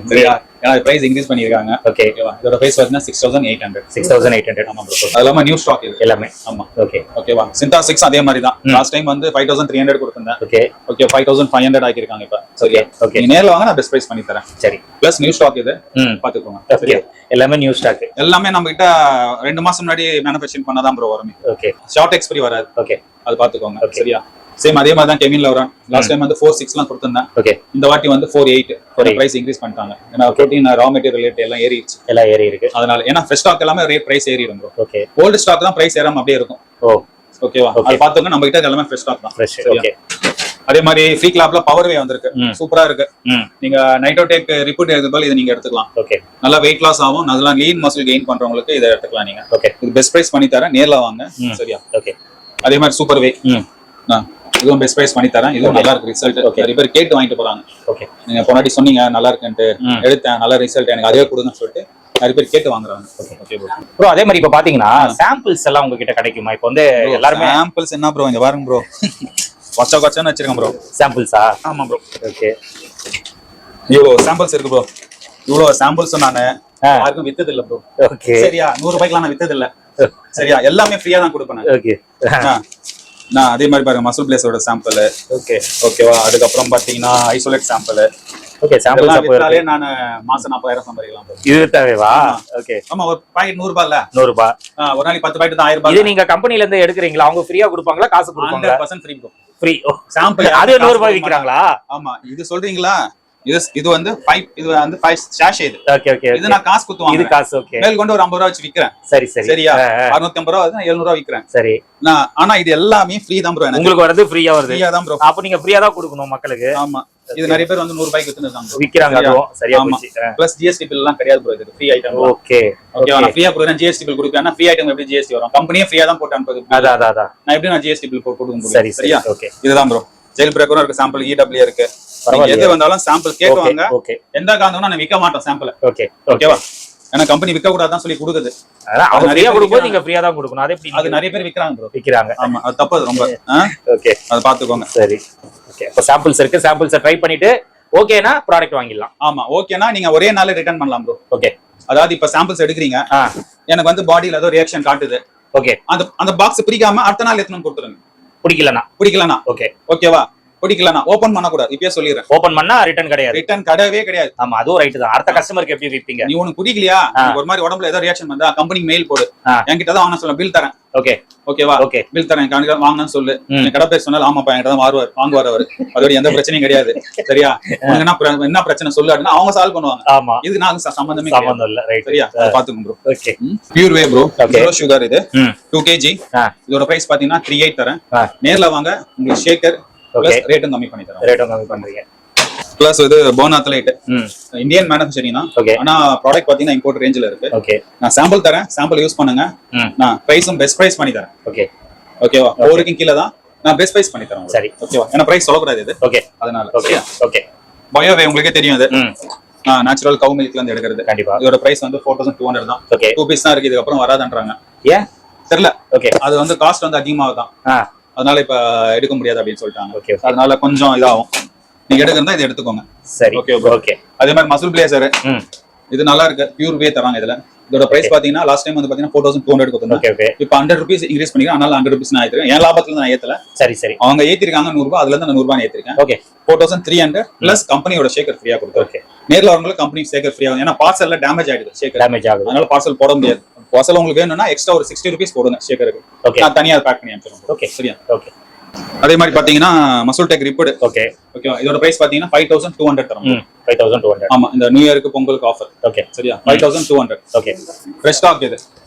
சரியா? ஏன்னா பிரைஸ் இன்க்ரீஸ் பண்ணிருக்காங்க. ஓகே, இதோட பிரைஸ் வந்து 6800. 6800. ஆமா ப்ரோ. அது இல்லாம நியூ ஸ்டாக் இது எல்லாமே. ஆமா. ஓகே, ஓகேவா? சிந்தா 6 அதே மாதிரி தான், லாஸ்ட் டைம் வந்து 5300 கொடுத்திருந்தேன். ஓகே, ஓகே, 5500 ஆக்கிருக்காங்க இப்ப. சரியா? ஓகே, நீ நேர்ல வாங்க, நான் பெஸ்ட் பிரைஸ் பண்ணி தரேன். சரி, பிளஸ் நியூ ஸ்டாக் இது பாத்துக்கோங்க. சரியா? எல்லாமே நியூ ஸ்டாக், எல்லாமே நம்ம கிட்ட 2 மாசம் முன்னாடி மேனுஃபேக்சரிங் பண்ணாதான் ப்ரோ வருமே. ஓகே, ஷார்ட் எக்ஸ்பைரி வராது. ஓகே, அது பாத்துக்கோங்க. சரியா? சேம் அதே மாதிரி தான் கெவின் லெவரான், லாஸ்ட் டைம் வந்து 46 கொடுத்திருந்தேன். ஓகே, இந்த வாட்டி வந்து 48 பிரைஸ் இன்க்ரீஸ் பண்ணிட்டாங்க, ஏன்னா புரோட்டீன் ரா மெட்டீரியல் ரேட் எல்லாம் ஏறி இருக்கு, அதனால. ஏன்னா ஃப்ரெஷ் ஸ்டாக் எல்லாமே ரேட் பிரைஸ் ஏறிடும் ப்ரோ. ஓகே, ஓல்ட் ஸ்டாக் தான் பிரைஸ் ஏறாம அப்படியே இருக்கும். ஓ, ஓகேவா? அது பாத்துங்க, நம்ம கிட்ட எல்லாமே ஃப்ரெஷ் ஸ்டாக் தான். ஓகே. அதே மாதிரி ஃப்ரீ கிளாப்ல பவர் வே வந்திருக்கு, சூப்பரா இருக்கு. நீங்க நைட்டோடெக் ரிப்போர்ட் எடுக்கிறதால இதை நீங்க எடுத்துக்கலாம். ஓகே, நல்லா வெயிட் லாஸ் ஆகும், நல்லா லீன் மசில் கெயின் பண்றவங்களுக்கு இதை எடுத்துக்கலாம் நீங்க. ஓகே, இது பெஸ்ட் பிரைஸ் பண்ணி தரேன், நேர்ல வாங்க. சரியா? ஓகே. அதே மாதிரி சூப்பர் வே இதுவும் பெஸ்ட் பிரைஸ் பண்ணி தரேன், இதுவும் நல்லா இருக்கு ரிசல்ட். நிறைய பேர் கேட்டு வாங்கிட்டு போறாங்க. ஓகே, நீங்க போனாடி சொன்னீங்க நல்லா இருக்குன்ட்டு, எடுத்தேன் நல்ல ரிசல்ட், எனக்கு அதே கொடுங்கன்னு சொல்லிட்டு நிறைய பேர் கேட்டு வாங்குறாங்க. Okay bro. அதே மாதிரி இப்ப பாத்தீங்கன்னா சாம்பிள்ஸ் எல்லாம் உங்ககிட்ட கிடைக்குமா? இப்போ வந்து எல்லாருமே சாம்பிள்ஸ் என்ன ப்ரோ, இங்க பாருங்க ப்ரோ, கொச்சன்னு வச்சிருக்கேன் ப்ரோ. சாம்பிள்ஸா? ஆமா ப்ரோ. ஓகே, இவ்வளோ சாம்பிள்ஸ் இருக்கு ப்ரோ. இவ்வளோ சாம்பிள்ஸ் நான் யாருக்கும் வித்தது இல்ல ப்ரோ. ஓகே, சரியா? 100 ரூபாய்க்குலாம் நான் வித்தது இல்ல, சரியா? எல்லாமே ஃப்ரீயா தான் கொடுப்பேன். ஓகே, நான் அதே மாதிரி பாருங்க, மசில் பிளேஸோட சாம்பிள். ஓகே, ஓகேவா? அதுக்கப்புறம் பாத்தீங்கன்னா ஐசோலேட் சாம்பிள். ஓகே, சாம்பிள் வித்தாலே நான் மாசம் 40,000 சம்பாதிக்கலாம். இது தேவைவா? ஓகே, ஆமா. ஒரு பாக்கெட் 100 ரூபாய் இல்ல, 100 ரூபாய். ஒரு நாளைக்கு 10 பாக்கெட் தான் 1000 ரூபாய். இது நீங்க கம்பெனில இருந்து எடுக்குறீங்களா? அவங்க ஃப்ரீயா கொடுப்பாங்களா, காசு கொடுப்பாங்களா? 100% ஃப்ரீ ப்ரோ. Free sample. அது 100 ரூபாய் விக்கிறாங்களா? ஆமா. இது சொல்றீங்களா? இது வந்து 5 சாஷே இது. Okay okay. இது நான் காசு குத்துவாங்க. இது காசு. ஓகே. மேல் கொண்டு ஒரு 50 ரூபாய் வச்சு விக்கிறேன். சரி சரி. சரியா? 650 ரூபாய் வந்து 700 ரூபாய் விக்கிறேன். சரி. ஆனா இது எல்லாமே ஃப்ரீ தான் ப்ரோ. உங்களுக்கு வரது ஃப்ரீயா வருது. ஃப்ரீயா தான் ப்ரோ. அப்ப நீங்க ஃப்ரீயா தான் கொடுக்கணும் மக்களுக்கு. ஆமா. இது நிறைய பேர் வந்து 100 ரூபாய்க்கு வித்துறாங்க விக்கிறாங்க. அதுவும் சரியா போச்சு. பிளஸ் ஜிஎஸ்டி பில் எல்லாம் கிடையாது ப்ரோ. இது ஃப்ரீ ஐட்டம். Okay okay. நான் ஃப்ரீயா கொடுக்குறேன். ஜிஎஸ்டி பில் கொடுக்குறேன். ஃப்ரீ ஐட்டம் எப்படி ஜிஎஸ்டி வரும்? கம்பெனியே ஃப்ரீயா தான் போட்டு அனுப்புது. அதான் நான் எப்படி நான் ஜிஎஸ்டி பில் போட்டு கொடுக்க முடியும்? சரி சரியா. ஓகே. இதுதான் ப்ரோ. ஜெயில் பிரேக்கரும் இருக்கு, சாம்பிள் இடபிள்யூ இருக்கு. எது வந்தாலும் சாம்பிள் கேட்குவாங்க. எந்த காரணம்னா நான் விற்க மாட்டோம் சாம்பிள். ஓகே ஓகேவா? ஏன்னா கம்பெனி விற்க கூடாதான் சொல்லி கொடுக்குது. அவங்க நிறைய கொடுக்கும்போது நீங்க ஃப்ரீயா தான் கொடுக்கணும். அதே அது நிறைய பேர் விற்கிறாங்க ப்ரோ. விற்கிறாங்க. ஆமா, அது தப்பு. அது ரொம்ப ஓகே. அதை பாத்துக்கோங்க. சரி ஓகே. அப்ப சாம்பிள்ஸ் இருக்கு. சாம்பிள்ஸை ட்ரை பண்ணிட்டு ஓகேனா ப்ராடக்ட் வாங்கிடலாம். ஆமா, ஓகேனா நீங்க ஒரே நாள்ல ரிட்டர்ன் பண்ணலாம் ப்ரோ. ஓகே. அதாவது இப்ப சாம்பிள்ஸ் எடுக்கிறீங்க, எனக்கு வந்து பாடியில ஏதோ ரியாக்ஷன் காட்டுது. ஓகே. அந்த பாக்ஸ் பிரிக்காம அடுத்த நாள் எடுத்துன்னு கொடுத்துருங்க. பிடிக்கலனா ஓகே. ஓகேவா? பிடிக்கலனா ஓபன் பண்ண கூடாது. இப்பயே சொல்லிடுறேன். ஓபன் பண்ணா ரிட்டர்ன் கிடையாது. ரிட்டர்ன் கிடையவே கிடையாது. ஆமா, அதுவும் ரைட் தான். அடுத்த கஸ்டமருக்கு எப்படி விப்பீங்க? நீ உனக்கு பிடிக்கலையா, ஒரு மாதிரி உடம்புல ஏதோ ரியாக்ஷன் வந்தா கம்பெனிக்கு மெயில் போடு. என்கிட்ட தான் வாங்க சொல்ல, பில் தரேன். ஓகே ஓகேவா? ஓகே. பில் தரேன், வாங்கன்னு சொல்லு. கடை பேர் சொன்னாலும் ஆமாப்பா என்கிட்ட தான் வாங்குவார் அவரு. அதோட எந்த பிரச்சனையும் கிடையாது. சரியா? என்ன பிரச்சனை சொல்லு அப்படின்னா அவங்க சால்வ் பண்ணுவாங்க. ஆமா, இது நான் சம்பந்தமே இல்ல. ரைட். சரியா? பாத்துக்கோங்க ப்ரோ. ஓகே. பியூர் வே ப்ரோ. Zero sugar. இது 2 kg. இதோட பிரைஸ் பாத்தீங்கன்னா 38 தரேன். நேர்ல வாங்க, உங்களுக்கு ஷேக்கர் பிளஸ் ரேட்டும் கம்மி பண்ணி தரேன். ரேட்டும் கம்மி பண்றீங்க. பிளஸ் இது போன் அத்லைட் இந்தியன் மேனுஃபேக்சரிங் தான். ஆனா ப்ராடக்ட் பாத்தீங்கன்னா இம்போர்ட் ரேஞ்சில இருக்கு. ஓகே. நான் சாம்பிள் தரேன், சாம்பிள் யூஸ் பண்ணுங்க. நான் பிரைஸும் பெஸ்ட் பிரைஸ் பண்ணி தரேன். ஓகே ஓகேவா? 4க்கு கீழ தான் நான் பெஸ்ட் பிரைஸ் பண்ணி தரேன். சரி ஓகேவா? ஏன்னா பிரைஸ் சொல்லக்கூடாது இது. ஓகே. அதனால ஓகே ஓகே. பயோவே உங்களுக்கே தெரியும். இது நேச்சுரல் கவு மில்க்ல இருந்து எடுக்கிறது. கண்டிப்பா. இதோட பிரைஸ் வந்து 4200 தான். ஓகே. 2 பீஸ் தான் இருக்கு. இதுக்கு அப்புறம் வராதுன்றாங்க. ஏன் தெரியல. ஓகே. அது வந்து காஸ்ட் வந்து அதிகமாகுதான். அதனால இப்ப எடுக்க முடியாது அப்படின்னு சொல்லிட்டாங்க. அதனால கொஞ்சம் இதாகும். நீங்க எடுக்கிறதா இதை எடுத்துக்கோங்க. சரி ஓகே ஓகே. அதே மாதிரி மசில் பிளேசர் இது நல்லா இருக்கு. பியூர் வே தராங்க. இதுல இதோட பிரைஸ் பாத்தீங்கன்னா லாஸ்ட் டைம் வந்து பாத்தீங்கன்னா 4200 கொடுத்தாங்க. இப்ப 100 ரூபீஸ் இன்க்ரீஸ் பண்ணிக்கிறேன். அதனால 100 ரூபீஸ் நான் ஏத்துறேன். என் லாபத்துல நான் ஏத்தல. சரி சரி. அவங்க ஏத்திருக்காங்க 100 ரூபாய். அதுல இருந்து நான் 100 ரூபாய் ஏத்திருக்கேன். ஓகே. 4300 பிளஸ் கம்பெனியோட ஷேக்கர் ஃப்ரீயா கொடுத்தாங்க. ஓகே. நேர்ல வரவங்களுக்கு கம்பெனி ஷேக்கர் ஃப்ரீயா. ஏன்னா பார்சல்ல டேமேஜ் ஆயிடுது. ஷேக்கர் டேமேஜ் ஆகுது. அதனால பார்சல் போட முடியாது. பார்சல் உங்களுக்கு வேணும்னா எக்ஸ்ட்ரா ஒரு 60 ரூபீஸ் போடுங்க ஷேக்கருக்கு. ஓகே. நான் தனியா பேக் பண்ணி அனுப்புறேன். ஓகே சரியா? ஓகே. அதே மாதிரி பாத்தீங்கன்னா மசூல் டெக் ரிப்போர்ட். Okay okay. இதோட பிரைஸ் பாத்தீங்கன்னா 5200 தரும். 5200. ஆமா, இந்த நியூ இயருக்கு பொங்கலுக்கு ஆஃபர். ஓகே சரியா? 5200. ஓகே. ஃப்ரெஷ் ஸ்டாக் இது.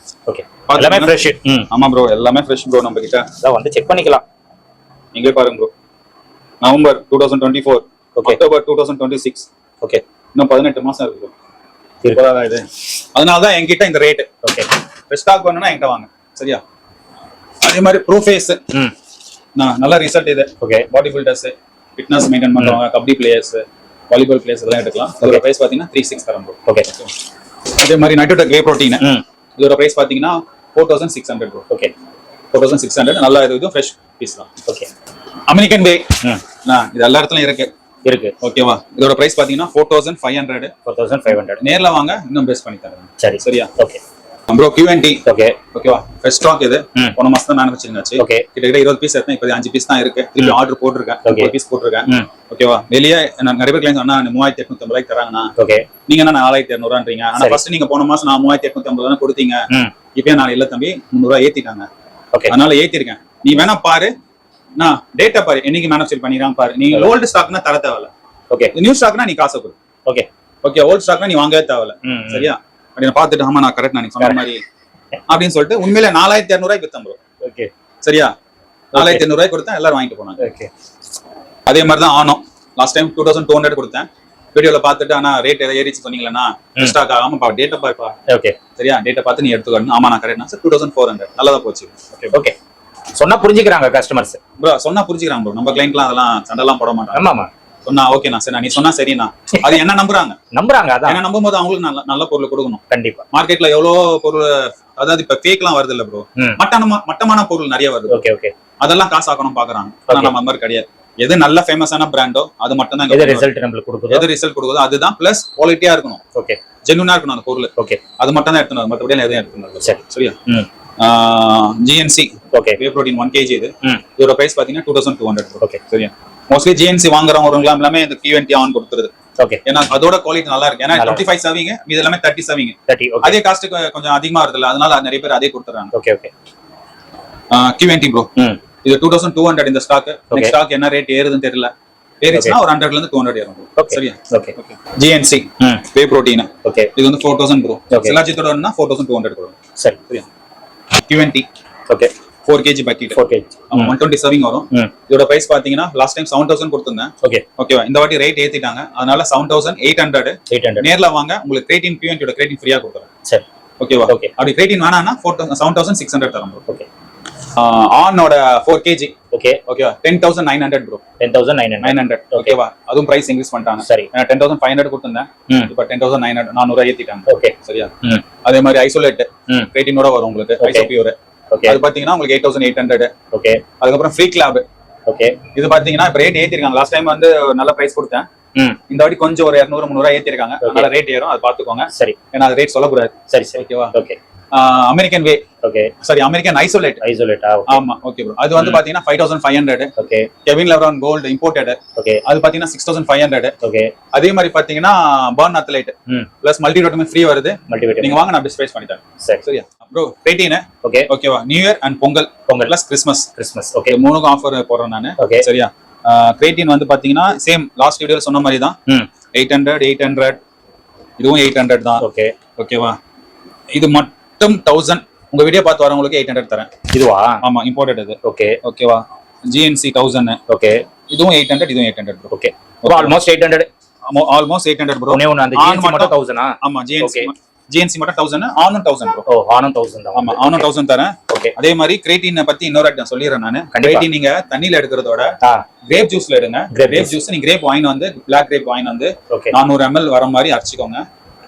ஓகே. எல்லாமே ஃப்ரெஷ். ஆமா ப்ரோ, எல்லாமே ஃப்ரெஷ் ப்ரோ. நம்ம கிட்ட அத வந்து செக் பண்ணிக்கலாம். நீங்க பாருங்க ப்ரோ. November 2024, October 2026. ஓகே. இன்னும் 18 மாசம் இருக்கு ப்ரோ. இருக்காதா இது? அதனால தான் என்கிட்ட இந்த ரேட். ஓகே. ஃப்ரெஷ் ஸ்டாக் வேணும்னா என்கிட்ட வாங்க. சரியா? அதே மாதிரி ப்ரோ ஃபேஸ் நல்ல ரிசல்ட் இது. Okay. Body builders, fitness maintain பண்றவங்க, கபடி பிளேயர்ஸ், வாலிபால் பிளேயர்ஸ் எல்லாம் எடுக்கலாம். இதோட பிரைஸ் பாத்தீங்கன்னா 36 தரம் ப்ரோ. ஓகே. அதே மாதிரி நைட்ரோடெக் வே புரோட்டீன் இதோட பிரைஸ் பாத்தீங்கன்னா 4600 ப்ரோ. ஓகே. 4600. நல்லா இது ஃப்ரெஷ் பீஸ் தான். ஓகே. அமெரிக்கன் வே இது எல்லா இடத்துலயும் இருக்கு. ஓகேவா? இதோட பிரைஸ் பாத்தீங்கன்னா 4500. நேர்ல வாங்க, இன்னும் பெஸ்ட் பண்ணி தரேன். சரி சரியா? Okay bro. Q&T. ஓகே ஓகேவா? ஃபர்ஸ்ட் ஸ்டாக் இது போன மாசம் தான் மேனுஃபேக்சரிங் ஆச்சு. ஓகே. கிட்டத்தட்ட 20 பீஸ் எடுத்தேன். இப்போ 5 பீஸ் தான் இருக்கு. திருப்பி ஆர்டர் போட்டுருக்கேன். 1 பீஸ் போட்டுருக்கேன். ஓகேவா? வெளியே நான் நிறைய பேர் கிளைண்ட் சொன்னா 3850 ரூபாய்க்கு தராங்கண்ணா. ஓகே. நீங்க என்ன 4200ன்றீங்க. ஆனா ஃபர்ஸ்ட் நீங்க போன மாசம் நான் 3850 தான் கொடுத்தீங்க. இப்போ நான் இல்ல தம்பி 300 ரூபாய் ஏத்திட்டாங்க. ஓகே. அதனால ஏத்திருக்கேன். நீ வேணா பாரு, நான் டேட்டா பாரு, என்னைக்கு மேனுஃபேக்சர் பண்ணிராங்க பாரு. நீ ஓல்ட் ஸ்டாக்னா தர தேவையில்ல. ஓகே. நியூ ஸ்டாக்னா நீ காசு கொடு. Okay okay. ஓல்ட் ஸ்டாக்னா நீ வாங்கவே தேவையில்ல. சரியா? அப்படின்னு பார்த்துட்டு ஆமா நான் கரெக்ட், நான் சொன்ன மாதிரி அப்படின்னு சொல்லிட்டு உண்மையில 4200 ரூபாய்க்கு வித்தேன் ப்ரோ. ஓகே சரியா? 4200 ரூபாய்க்கு கொடுத்தேன். எல்லாரும் வாங்கிட்டு போனாங்க. ஓகே. அதே மாதிரி தான் ஆனோம். லாஸ்ட் டைம் 2200 கொடுத்தேன். வீடியோல பார்த்துட்டு ஆனா ரேட் ஏறிச்சு சொன்னீங்களா? ஸ்டாக் ஆமாப்பா, டேட்டா பாருப்பா. ஓகே சரியா? டேட்டா பார்த்து நீ எடுத்துக்கணும். ஆமா நான் கரெக்ட். 2400 நல்லதா போச்சு. Okay okay. சொன்னா புரிஞ்சுக்கிறாங்க கஸ்டமர்ஸ் ப்ரோ. சொன்னா புரிஞ்சுக்கிறாங்க ப்ரோ. நம்ம கிளைண்ட்லாம் அதெல்லாம் சண்டெல்லாம் போட மாட்டாங்க. ஆமா சொன்னா ஓகேண்ணா சரி, நீ சொன்னா சரிண்ணா. அது என்ன நம்புறாங்க. அதான் என்ன நம்பும்போது அவங்களுக்கு நல்ல பொருள் கொடுக்கணும். கண்டிப்பா. மார்க்கெட்ல எவ்வளவு பொருள், அதாவது இப்ப ஃபேக்லாம் வருது இல்ல ப்ரோ, மட்டமான பொருள் நிறைய வருது. Okay okay. அதெல்லாம் காசு ஆக்கணும் பாக்குறாங்க. ஆனா நம்ம மாதிரி கிடையாது. எது நல்ல ஃபேமஸான பிராண்டோ அது மட்டும் தான் ரிசல்ட் நம்மளுக்கு கொடுக்குது. எது ரிசல்ட் கொடுக்குதோ அதுதான். பிளஸ் குவாலிட்டியா இருக்கணும். ஓகே. ஜென்யூனா இருக்கணும் அந்த பொருள். ஓகே. அது மட்டும் தான் எடுக்கணும். மற்றபடி எதுவும் எடுக்கணும். சரி சரியா? GNC. Okay. Whey protein 1 kg இது. இதோட பிரைஸ் பாத்தீங்கன்னா 2200. ஓகே சரியா? மோஸ்ட்லி GNC வாங்குறவங்க எல்லாமே இந்த Q&T ஆன் கொடுத்துருது. ஓகே. ஏன்னா அதோட குவாலிட்டி நல்லா இருக்கு. ஏன்னா 25 சவிங்க, இது எல்லாமே 30 சவிங்க. அதே காஸ்ட் கொஞ்சம் அதிகமா வருதுல்ல, அதனால நிறைய பேர் அதே கொடுத்துறாங்க. Okay okay. Q&T ப்ரோ இது 2200 இந்த ஸ்டாக். நெக்ஸ்ட் ஸ்டாக் என்ன ரேட் ஏறுதுன்னு தெரியல. ஏறிச்சுனா ஒரு 100ல இருந்து 200 ஏறும் bro. சரியா? Okay GNC whey protein. Okay. இது வந்து 4000 bro. சிலாஜித்தோட வரணும்னா 4200 bro. சரி. சரியா? Q20. Okay. 4 kg bucket. 4 kg. 120 serving வரும். இதோட பிரைஸ் பாத்தீங்கன்னா லாஸ்ட் டைம் 7000 கொடுத்திருந்தேன். ஓகேவா? இந்த வாட்டி ரேட் ஏத்திட்டாங்க. அதனால 7800. நேர்ல வாங்க, உங்களுக்கு கிரேட்டின் Q20 ஓட கிரேட்டின் ஃப்ரீயா கொடுத்துறேன். சரி. ஓகேவா? அப்படி கிரேட்டின் வேணாம்னா 7600 தரேன் bro. ஓகே. ஆனோட 4 kg. ஓகே. ஓகேவா? 10900 bro. 10900. ஓகேவா? அதுவும் பிரைஸ் இன்க்ரீஸ் பண்ணிட்டாங்க. சரி. 10500 கொடுத்திருந்தேன். இப்போ 10900 400 ஏத்திட்டாங்க. ஓகே. சரியா? அதே மாதிரி ஐசோலேட் கிரேட்டினோட வரும் உங்களுக்கு ஐசோபியூர். அது பாத்தீங்கன்னா உங்களுக்கு 8800. ஓகே. அதுக்கப்புறம் ஃப்ரீ கிளாப். ஓகே. இது பாத்தீங்கன்னா இப்ப ரேட் ஏத்திருக்காங்க. லாஸ்ட் டைம் வந்து நல்ல பிரைஸ் கொடுத்தேன். இந்த வாட்டி கொஞ்சம் ஒரு 200 300 ஏத்திருக்காங்க. அதனால ரேட் ஏறும், அது பாத்துக்கோங்க. சரி. ஏன்னா அது ரேட் சொல்லக்கூடாது. சரி. ஓகேவா? Okay. American whey. Okay. Sorry, American isolate. ஆமா. Okay bro. அது வந்து பாத்தீங்கன்னா 5500. Okay. Kevin Levrone gold imported. Okay. அது பாத்தீங்கன்னா 6500. ஓகே. அதே மாதிரி பாத்தீங்கன்னா burn athlete plus multi vitamin free வருது. நீங்க வாங்க, நான் பெஸ்ட் பிரைஸ் பண்ணி தரேன். சரி. சரியா ப்ரோ? கிரேட்டின். ஓகே. ஓகேவா? New year and Pongal plus Christmas. Okay. மூணுக்கும் ஆஃபர் போறேன் நானு. ஓகே. சரியா? கிரேட்டின் வந்து பாத்தீங்கன்னா சேம் லாஸ்ட் வீடியோல சொன்ன மாதிரி தான். 800. இதுவும் 800 தான். ஓகே. ஓகேவா? இது மட்டும் 1000. உங்க வீடியோ பார்த்து வரவங்களுக்கு 800 தரேன். இதுவா? ஆமா, இம்போர்ட்டட் இது. ஓகே. ஓகேவா? GNC 1000. ஓகே. இதுவும் 800, இதுவும் 800 bro. Okay. Almost 800. Almost 800 bro. அந்த GNC மட்டும் 1000. ஆமா, GNC மட்டும் 1000. ஆனும் 1000 bro. ஆனும் 1000 தான். ஆமா, ஆனும் 1000 தரேன். ஓகே. அதே மாதிரி கிரேட்டின் பத்தி இன்னொரு வாட்டி நான் சொல்லிறேன் நானு. கிரேட்டின் நீங்க தண்ணில எடுக்கிறதோட கிரேப் ஜூஸ்ல எடுங்க. கிரேப் ஜூஸ் நீங்க கிரேப் வாயின் வந்து Black grape வாயின் வந்து 400 ml வர மாதிரி அரைச்சிக்கோங்க.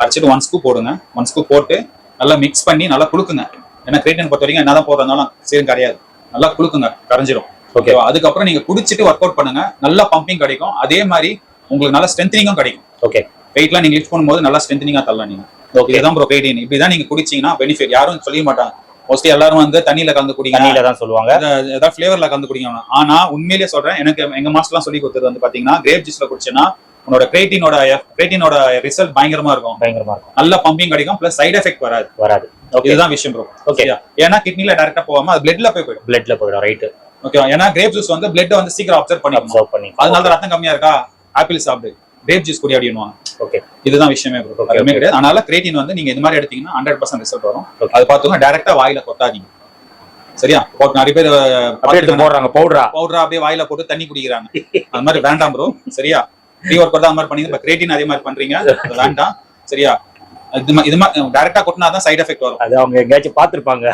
அரைச்சிட்டு 1 ஸ்கூப் போடுங்க. 1 ஸ்கூப் போட்டு நல்லா மிக்ஸ் பண்ணி நல்லா குளுக்குங்க. ஏன்னா கிரேட்டின் பொறுத்த வரைக்கும் என்னதான் போடுறதுனாலும் சரி கிடையாது, நல்லா குளுக்குங்க, கரைஞ்சிரும். ஓகேவா? அதுக்கப்புறம் நீங்க குடிச்சிட்டு ஒர்க் அவுட் பண்ணுங்க. நல்லா பம்பிங் கிடைக்கும். அதே மாதிரி உங்களுக்கு நல்ல ஸ்ட்ரென்தனிங்கும் கிடைக்கும். ஓகே. வெயிட்லாம் நீங்க லிஃப்ட் பண்ணும்போது நல்லா ஸ்ட்ரென்தனிங்கா தரலாம் நீங்க. ஓகே. இதான் ப்ரோ கிரேட்டின். இப்படிதான் நீங்க குடிச்சீங்கன்னா பெனிஃபிட். யாரும் சொல்ல மாட்டாங்க. மோஸ்ட்லி எல்லாரும் வந்து தண்ணியில கலந்து குடிங்க, தண்ணியில தான் சொல்லுவாங்க, ஏதாவது ஃபிளேவர்ல கலந்து குடிங்க. ஆனா உண்மையிலேயே சொல்றேன், எனக்கு எங்க மாஸ்டர்லாம் சொல்லி கொடுத்தது வந்து பாத்தீங்கன்னா கிரேப் ஜூஸ்ல குடிச்சேன்னா உன்னோட கிரேட்டினோட ரிசல்ட் பயங்கரமா இருக்கும். நல்ல பம்பிங் கிடைக்கும், பிளஸ் சைடு எஃபெக்ட் வராது. இதுதான் விஷயம் ப்ரோ. ஓகே. ஏன்னா கிட்னில டைரக்டா போகாம அது பிளட்ல போயிடும். ரைட். ஓகே. ஏன்னா கிரேப் ஜூஸ் வந்து பிளட் வந்து சீக்கிரம் அப்சர்வ் பண்ணி அதனால ரத்தம் கம்மியா இருக்கா, ஆப்பிள் சாப்பிடு, கிரேப் ஜூஸ் குடி அப்படின்னுவாங்க. ஓகே. இதுதான் விஷயமே ப்ரோ. அதுமே கிடையாது. அதனால கிரேட்டின் வந்து நீங்க இந்த மாதிரி எடுத்தீங்கன்னா 100% ரிசல்ட் வரும். அது பாத்துங்க, டைரக்டா வாயில கொட்டாதீங்க. சரியா? நிறைய பேர் போடுறாங்க பவுடரா அப்படியே வாயில போட்டு தண்ணி குடிக்கிறாங்க. அது மாதிரி வேண்டாம் ப்ரோ. சரியா? ப்ரீ ஒர்க் அவுட் தான் மாதிரி பண்ணீங்க. கிரேட்டின் அதே மாதிரி பண்றீங்க, அது வேண்டாம். சரியா? இது மாதிரி டைரக்டா கொட்டினா தான் சைடு எஃபெக்ட் வரும். அது அவங்க எங்கேயாச்சும் பாத்துருப்பாங்க,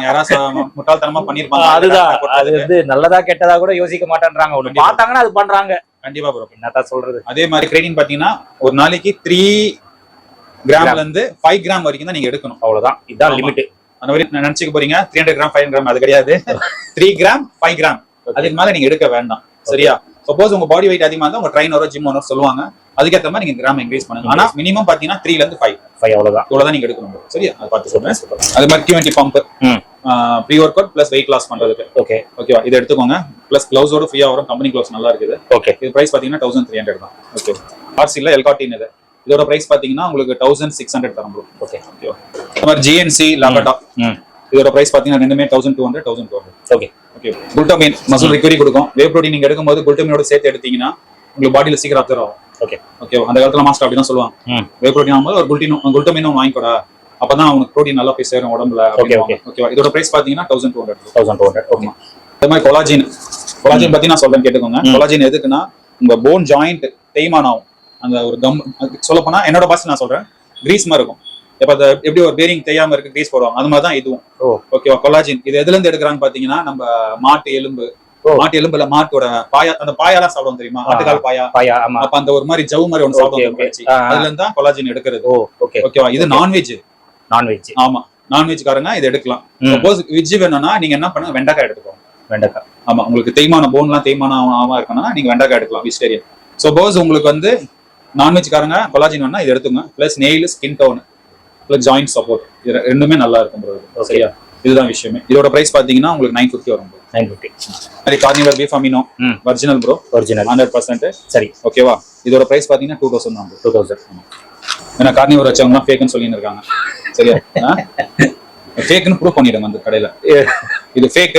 யாராவது முட்டாள்தனமா பண்ணிருப்பாங்க. அதுதான், அது வந்து நல்லதா கெட்டதா கூட யோசிக்க மாட்டேன்றாங்க. ஒண்ணு பார்த்தாங்கன்னா அது பண்றாங்க. கண்டிப்பா ப்ரோ. என்னதான் சொல்றது. அதே மாதிரி கிரேட்டின் பாத்தீங்கன்னா ஒரு நாளைக்கு 3 கிராம்ல இருந்து 5 கிராம் வரைக்கும் தான் நீங்க எடுக்கணும். அவ்வளவுதான், இதுதான் லிமிட். அந்த மாதிரி நினைச்சுக்க போறீங்க 300 கிராம் 500 கிராம், அது கிடையாது. 3 கிராம் 5 கிராம், அதுக்கு மேல நீங்க எடுக்க வேண்டாம். சரியா? சப்போஸ் உங்க பாடி வெயிட் அதிகமா இருந்தா உங்க ட்ரைனரோ ஜிம் ஓனரோ சொல்லுவாங்க, அதுக்கேற்ற மாதிரி நீங்க கிராம் இன்க்ரீஸ் பண்ணுங்க. ஆனா மினிமம் பாத்தீங்கன்னா 3ல இருந்து 5 அவ்வளவுதான், இவ்வளவுதான் நீங்க எடுக்கணும். சரியா? அது பார்த்து சொல்றேன். அது மாதிரி Q20 pump pre workout plus weight loss பண்றதுக்கு. ஓகே. ஓகேவா? இது எடுத்துக்கோங்க. பிளஸ் கிளவுஸோட ஃப்ரீயா வரும். கம்பெனி கிளவுஸ் நல்லா இருக்குது. ஓகே. இது பிரைஸ் பாத்தீங்கன்னா 1300 தான். ஓகே. ஆர்சில எல்காட்டின் இது. இதோட பிரைஸ் பாத்தீங்கன்னா உங்களுக்கு 1600 தரும் ப்ரோ. ஓகே. ஓகேவா? அது மாதிரி GNC லாபட்டா, இதோட பிரைஸ் பாத்தீங்கன்னா ரெண்டுமே 1200 1200. Okay. Okay. Glutamine muscle recovery கொடுக்கும். வே புரோட்டீன் நீங்க எடுக்கும்போது குளுட்டமினோட சேர்த்து எடுத்தீங்கன்னா உங்களுக்கு பாடியில சீக்கிரம் அப்சர்வ் ஆகும். ஓகே. ஓகே. அந்த காலத்துல மாஸ்டர் அப்படி தான் சொல்லுவாங்க, வே புரோட்டீன் ஆகும்போது ஒரு குளுட்டமினும் வாங்கிக்கோடா, அப்பதான் உங்களுக்கு புரோட்டீன் நல்லா போய் சேரும் உடம்புல. ஓகே. ஓகே. ஓகேவா? இதோட பிரைஸ் பாத்தீங்கன்னா 1200. ஓகே. அதே மாதிரி கொலாஜின் பத்தி நான் சொல்றேன், கேட்டுக்கோங்க. கொலாஜின் எதுக்குன்னா உங்க போன் ஜாயிண்ட் தேய்மானம் ஆகும். அந்த ஒரு கம் சொல்ல போனா என்னோட பாஸ் நான் சொல்றேன், கிரீஸ் மாதிரி இருக்கும். இப்ப எப்படி ஒரு பேரிங் தேயாம இருக்கு கிரீஸ் போடுவாங்க, அது மாதிரிதான் இதுவும். ஓகேவா? கொலாஜின் இது எதுல இருந்து எடுக்கிறாங்க பாத்தீங்கன்னா நம்ம மாட்டு எலும்புல மாட்டோட பாயா, அந்த பாயாலாம் சாப்பிடுவோம் தெரியுமா, ஆட்டுக்கால் பாயா. அப்ப அந்த ஒரு மாதிரி ஜவு மாதிரி ஒன்று சாப்பிடுவோம், அதுல இருந்தா கொலாஜின் எடுக்கிறது. ஓகேவா? இது நான்வெஜ். ஆமா, நான்வெஜ்காரங்க இதை எடுக்கலாம். சப்போஸ் வெஜ் வேணும்னா நீங்க என்ன பண்ணுங்க, வெண்டைக்காய் எடுத்துக்கோங்க. வெண்டைக்காய். ஆமா, உங்களுக்கு தேய்மான போன்லாம் தேய்மானம் இருக்கணும்னா நீங்க வெண்டைக்காய் எடுக்கலாம், வெஜிடேரியன். சப்போஸ் உங்களுக்கு வந்து நான்வெஜ்காரங்க கொலாஜின் வேணா இது எடுத்துங்க. Plus nail, skin tone, plus joint support, இது ரெண்டுமே நல்லா இருக்கும் ப்ரோ. சரியா? இதுதான் விஷயமே. இதோட பிரைஸ் பாத்தீங்கன்னா உங்களுக்கு 950 வரும். 950. சரி. Carnivore beef amino original bro, original 100%. சரி. ஓகேவா? இதோட பிரைஸ் பாத்தீங்கன்னா 2000 தான். 2000. ஏன்னா கார்னிவர் வச்சவங்க ஃபேக்னு சொல்லின்னு இருக்காங்க. சரியா? ஃபேக்னு ப்ரூவ் பண்ணிடுங்க அந்த கடையில, இது ஃபேக்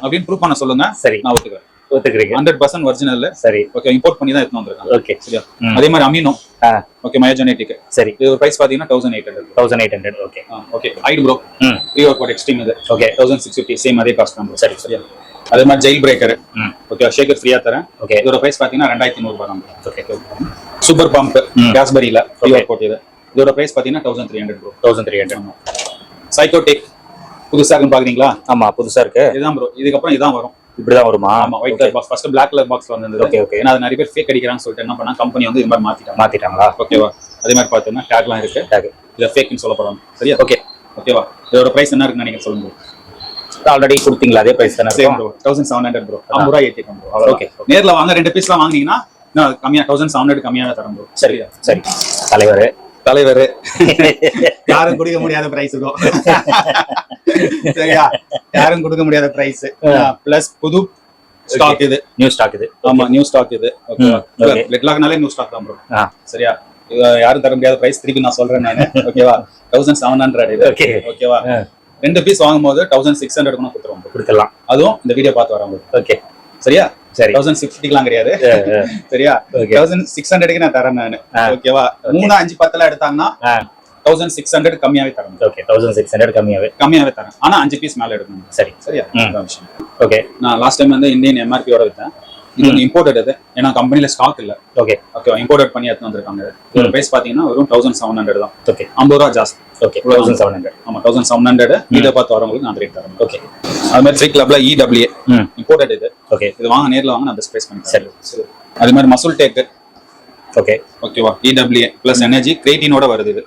அப்படின்னு ப்ரூவ் பண்ண சொல்லுங்க. சரி, நான் ஒத்துக்கிறேன். ஒத்துக்கிறீங்க 100% ஒரிஜினல். சரி. ஓகே, இம்போர்ட் பண்ணி தான் எடுத்து வந்திருக்காங்க. ஓகே. சரியா? அதே மாதிரி அமினோ. ஓகே, மயோஜெனெடிக். சரி. இது ஒரு பிரைஸ் பாத்தீங்கன்னா 1800. 1800. ஓகே. ஓகே, ஐடு ப்ரோ. ப்ரீ ஒர்க் எக்ஸ்ட்ரீம் இது. ஓகே, 1650 சேம் அதே காஸ்ட் தான். சரி. சரியா? அதே மாதிரி ஜெயில் பிரேக்கர். ஓகே, ஷேக்கர் ஃப்ரீயா தரேன். ஓகே. இதோட பிரைஸ் பாத்தீங்கன்னா 2200 ரூபாய். ஓகே. சூப்பர் பம்ப் கேஸ்பரியில ப்ரீ ஒர்க் இது. இதோட பிரைஸ் பாத்தீங்கன்னா 1300 ப்ரோ. 1300. சைக்கோடெக் புதுசா இருக்குன்னு பாக்குறீங்களா? ஆமா, புதுசா இருக்கு. இதுதான் ப்ரோ. இதுக்கப்புறம் இதான் வரும். இப்படிதான் வருமா? ஆமா, white colour box. First black colour box வந்தது. ஓகே. ஓகே. ஏன்னா அது நிறைய பேர் ஃபேக் அடிக்கிறாங்கன்னு சொல்லிட்டு என்ன பண்ணா கம்பெனி வந்து இது மாதிரி மாத்திட்டாங்களா? ஓகேவா? அதே மாதிரி பார்த்தீங்கன்னா டேக்லாம் இருக்கு. டேக் இத ஃபேக்னு சொல்ல போறாங்க. சரியா? ஓகே. ஓகேவா? இதோட பிரைஸ் என்ன இருக்குன்னு நீங்க சொல்லுங்க. ஆல்ரெடி கொடுத்தீங்களா? அதே பிரைஸ் தானே ப்ரோ. 1700 ப்ரோ. 50 ரூபாய் ஏத்திட்டோம் ப்ரோ. ஓகே. நேர்ல வாங்க 2 பீஸ்லாம் வாங்குனீங்கன்னா நான் கம்மியா 1700 கம்மியாக தரேன் ப்ரோ. சரியா? சரி. தலைவர் யாரும் கொடுக்க முடியாத பிரைஸ் ப்ரோ. சரியா? யாரும் கொடுக்க முடியாத பிரைஸ். பிளஸ் புது ஸ்டாக் இது. நியூ ஸ்டாக் இது. ஆமா, நியூ ஸ்டாக் இது. ஓகேவா? ரெட் லாக்னாலே நியூ ஸ்டாக் தான் ப்ரோ. சரியா? யாரும் தர முடியாத பிரைஸ் திருப்பி நான் சொல்றேன் நானு. ஓகேவா? 1700 இது. ஓகேவா? 2 பீஸ் வாங்கும்போது 1600 கொடுத்துடலாம். அதுவும் இந்த வீடியோ பார்த்து வரவங்க. ஓகே. சரியா? சரி. 1650லாம் கிடையாது. சரியா? 1600க்கு நான் தரேன் நானு. ஓகேவா? 3 5 10 எடுத்தாங்கன்னா 1600 கம்மியாவே தரேன். ஓகே. 1600 கம்மியாவே தரேன். ஆனா 5 பீஸ் மேல எடுக்கணும். சரி. சரியா? ஓகே. நான் லாஸ்ட் டைம் வந்து இந்தியன் MRP ஓட வித்தேன். இது இம்போர்ட்டட் இது. ஏன்னா கம்பெனில ஸ்டாக் இல்ல. ஓகே. ஓகே, இம்போர்ட்டட் பண்ணி எடுத்து வந்திருக்காங்க. இதோட பிரைஸ் பாத்தீங்கன்னா வெறும் 1700 தான். ஓகே. 50 ரூபாய் ஜாஸ்தி. ஓகே. 1700. ஆமா, 1700. வீடியோ பார்த்து வரவங்களுக்கு நான் ரேட் தரேன். ஓகே. அது மாதிரி ஃப்ரீ கிளப்ல EWA இம்போர்ட்டட் இது. ஓகே. இது வாங்க நேர்ல வாங்க, நான் பெஸ்ட் பண்ணி தரேன். சரி. அதே மாதிரி மசூல் டேக். ஓகே. ஓகேவா? EWA பிளஸ் எனர்ஜி கிரியேட்டினோட வருது இது.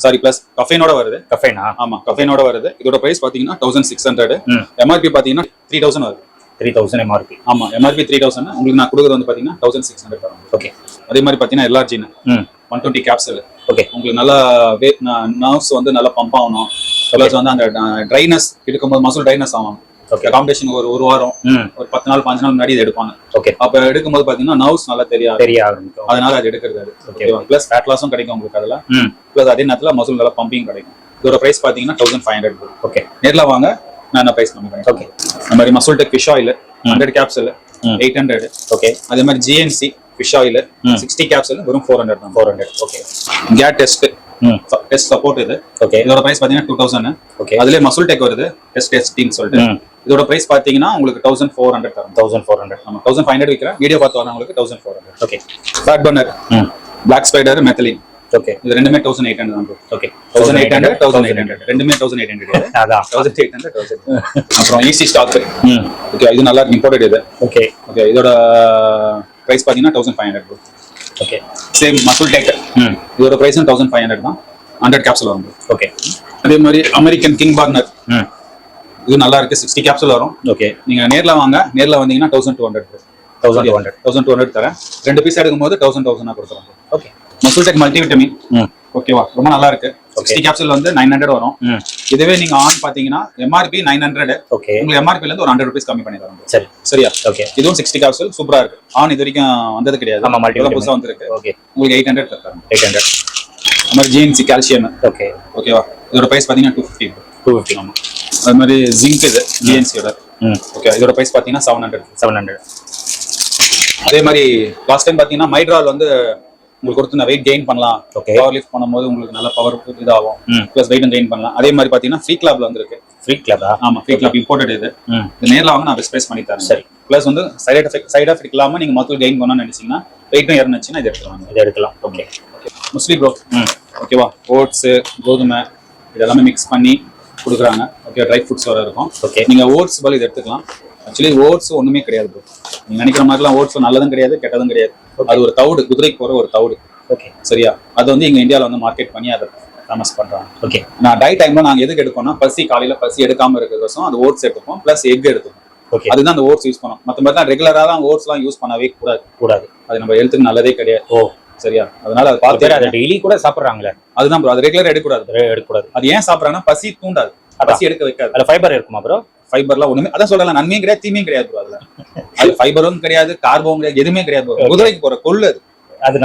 சாரி, பிளஸ் கஃபைனோட வருது. கஃபைனா? ஆமா, கஃபைனோட வருது. இதோட பிரைஸ் பாத்தீங்கன்னா 1600. MRP பாத்தீங்கன்னா 3000 வருது. 3000 MRP. ஆமா, MRP 3000. உங்களுக்கு நான் கொடுக்குறது வந்து பாத்தீங்கன்னா 1600 தரேன். ஓகே. அதே மாதிரி பாத்தீங்கன்னா எல்ஆர்ஜின் 120 கேப்சூல். ஓகே. உங்களுக்கு நல்லா நர்வ்ஸ் வந்து நல்லா பம்ப் ஆகணும். பிளஸ் வந்து அந்த ட்ரைனஸ் எடுக்கும்போது மசில் ட்ரைனஸ் ஆகும். ஓகே. காம்படிஷன் ஒரு வாரம் ஒரு 10 நாள் 5 நாள் முன்னாடி இது எடுப்பாங்க. ஓகே. அப்ப எடுக்கும்போது பாத்தீங்கன்னா நர்வ்ஸ் நல்லா தெரிய ஆரம்பிக்கும். அதனால அது எடுக்கிறது. ஓகேவா? பிளஸ் ஃபேட் லாஸும் கிடைக்கும் உங்களுக்கு அதுல. பிளஸ் அதே நேரத்துல மசில் நல்லா பம்பிங் கிடைக்கும். இதோட பிரைஸ் பாத்தீங்கன்னா 1500. ஓகே. நேர்ல வாங்க, நான் என்ன பிரைஸ் கம்மி பண்ணேன். ஓகே. அந்த மாதிரி muscle tech fish oil 100 capsule 800. Okay. அதே மாதிரி GNC ஃபிஷ் ஆயில் 60 கேப்சூல் வெறும் 400 தான். 400. ஓகே. கேட் டெஸ்ட் சப்போர்ட் இது. ஓகே. இதோட பிரைஸ் பாத்தீங்கன்னா 2000. ஓகே. அதுல மசூல் டெக் வருது டெஸ்டிங் சொல்லிட்டு. இதோட பிரைஸ் பாத்தீங்கன்னா உங்களுக்கு 1400 தரும். 1400. ஆமா, 1500 விக்கிறேன். வீடியோ பார்த்து வரவங்களுக்கு 1400. Okay. Fat burner black spider மெத்தலின். ஓகே. இது ரெண்டுமே 1800 தான். ஓகே. 1800 1800 ரெண்டுமே 1800. அதான் 1800 1000. அப்புறம் ஈஸி ஸ்டாக். ஓகே. இது நல்லா இம்போர்ட்டட் இது. ஓகே. ஓகே. இதோட பிரைஸ் பாத்தீங்கன்னா 1500. ஓகே. Same muscle tech. இதோட பிரைஸும் 1500 தான். 100 கேப்சூல் வரும். ஓகே. அதே மாதிரி அமெரிக்கன் கிங் பார்னர். இது நல்லா இருக்கு. 60 கேப்சூல் வரும். ஓகே. நீங்க நேர்ல வாங்க. நேர்ல வந்தீங்கன்னா 1200 தரேன். 2 பீஸ் எடுக்கும்போது 1000 கொடுத்துறோம். Okay. Muscle tech multi vitamin. ஓகேவா? ரொம்ப நல்லா இருக்கு. 60 கேப்சூல் வந்து 900 வரும். இதுவே நீங்க ஆன் பாத்தீங்கன்னா MRP 900. ஓகே. உங்களுக்கு MRP ல இருந்து ஒரு 100 ரூபீஸ் கம்மி பண்ணி தரோம். சரி. சரியா? ஓகே. இதுவும் 60 கேப்சூல் சூப்பரா இருக்கு. ஆன் இது வரைக்கும் வந்தது கிடையாது. ஆமா, மல்டி புதுசா வந்திருக்கு. ஓகே. உங்களுக்கு 800 தரேன். 800. அந்த மாதிரி GNC கால்சியம். ஓகே. ஓகேவா? இதோட பிரைஸ் பாத்தீங்கன்னா 250. 250. ஆமா. அது மாதிரி ஜிங்க் இது GNC யோட. ஓகே. இதோட பிரைஸ் பாத்தீங்கன்னா 700. அதே மாதிரி லாஸ்ட் டைம் பாத்தீங்கன்னா மைட்ரால் வந்து உங்களுக்கு கொடுத்து வெயிட் கெயின் பண்ணலாம். ஓகே. பவர் லிஃப்ட் பண்ணும்போது உங்களுக்கு நல்ல பவர் இதாகும். பிளஸ் வெயிட் கெயின் பண்ணலாம். அதே மாதிரி பாத்தீங்கன்னா ஃப்ரீ கிளப்ல வந்திருக்கு. ஃப்ரீ கிளப்பா? ஆமா, ஃப்ரீ கிளப் இம்போர்ட்டட் இது. நேர்ல வாங்க, நான் பெஸ்ட் பிரைஸ் பண்ணி தரேன். சரி. பிளஸ் வந்து சைடு எஃபெக்ட் இல்லாம நீங்க மொத்தம் கெயின் பண்ணணும்னு நினைச்சீங்கன்னா வெயிட்டும் இறந்துச்சுன்னா இது எடுக்கலாம். ஓகே. Muesli bro. ஓகேவா? ஓட்ஸ் கோதுமை இதெல்லாமே மிக்ஸ் பண்ணி கொடுக்குறாங்க. ஓகே. ட்ரை ஃப்ரூட்ஸ் வர இருக்கும். ஓகே. நீங்க ஓட்ஸ் பதில் இது எடுத்துக்கலாம். ஆக்சுவலி ஓட்ஸ் ஒண்ணுமே கிடையாது ப்ரோ. நீங்க நினைக்கிற மாதிரிலாம் ஓட்ஸ் நல்லதும் கிடையாது கெட்டதும் கிடையாது. அது ஒரு தவுடு, குதிரைக்கு போற ஒரு தவுடு. ஓகே. சரியா? அது வந்து இங்க இந்தியாவில் வந்து மார்க்கெட் பண்ணி அதை ஃபேமஸ் பண்றாங்க. ஓகே. நான் டை டைம்ல நாங்க எதுக்கு எடுக்கோம்னா காலையில பசி எடுக்காம இருக்கிறதும் அது ஓட்ஸ் எடுத்துப்போம். பிளஸ் எக் எடுத்துப்போம். ஓகே. அதுதான் அந்த ஓட்ஸ் யூஸ் பண்ணோம். மற்ற மாதிரி தான் ரெகுலரா தான் ஓட்ஸ் எல்லாம் யூஸ் பண்ணவே கூடாது. அது நம்ம ஹெல்த்துக்கு நல்லதே கிடையாது. ஓ, சரியா? அதனால அது பார்த்து அதை டெய்லி கூட சாப்பிடுறாங்களே. அதுதான் ப்ரோ, அது ரெகுலரா எடுக்கக்கூடாது. அது ஏன் சாப்பிடுறாங்கன்னா பசி தூண்டாது, பசி எடுக்க வைக்காது. அதுல ஃபைபர் இருக்குமா ப்ரோ? ஃபைபர்லாம் ஒண்ணுமே அதான் சொல்றேன், நன்மையும் கிடையாது தீமையும் கிடையாது ப்ரோ. அது ஃபைபரும் கிடையாது, கார்போவும் கிடையாது, எதுவுமே கிடையாது ப்ரோ. குதிரைக்கு போற கொள்ளு அது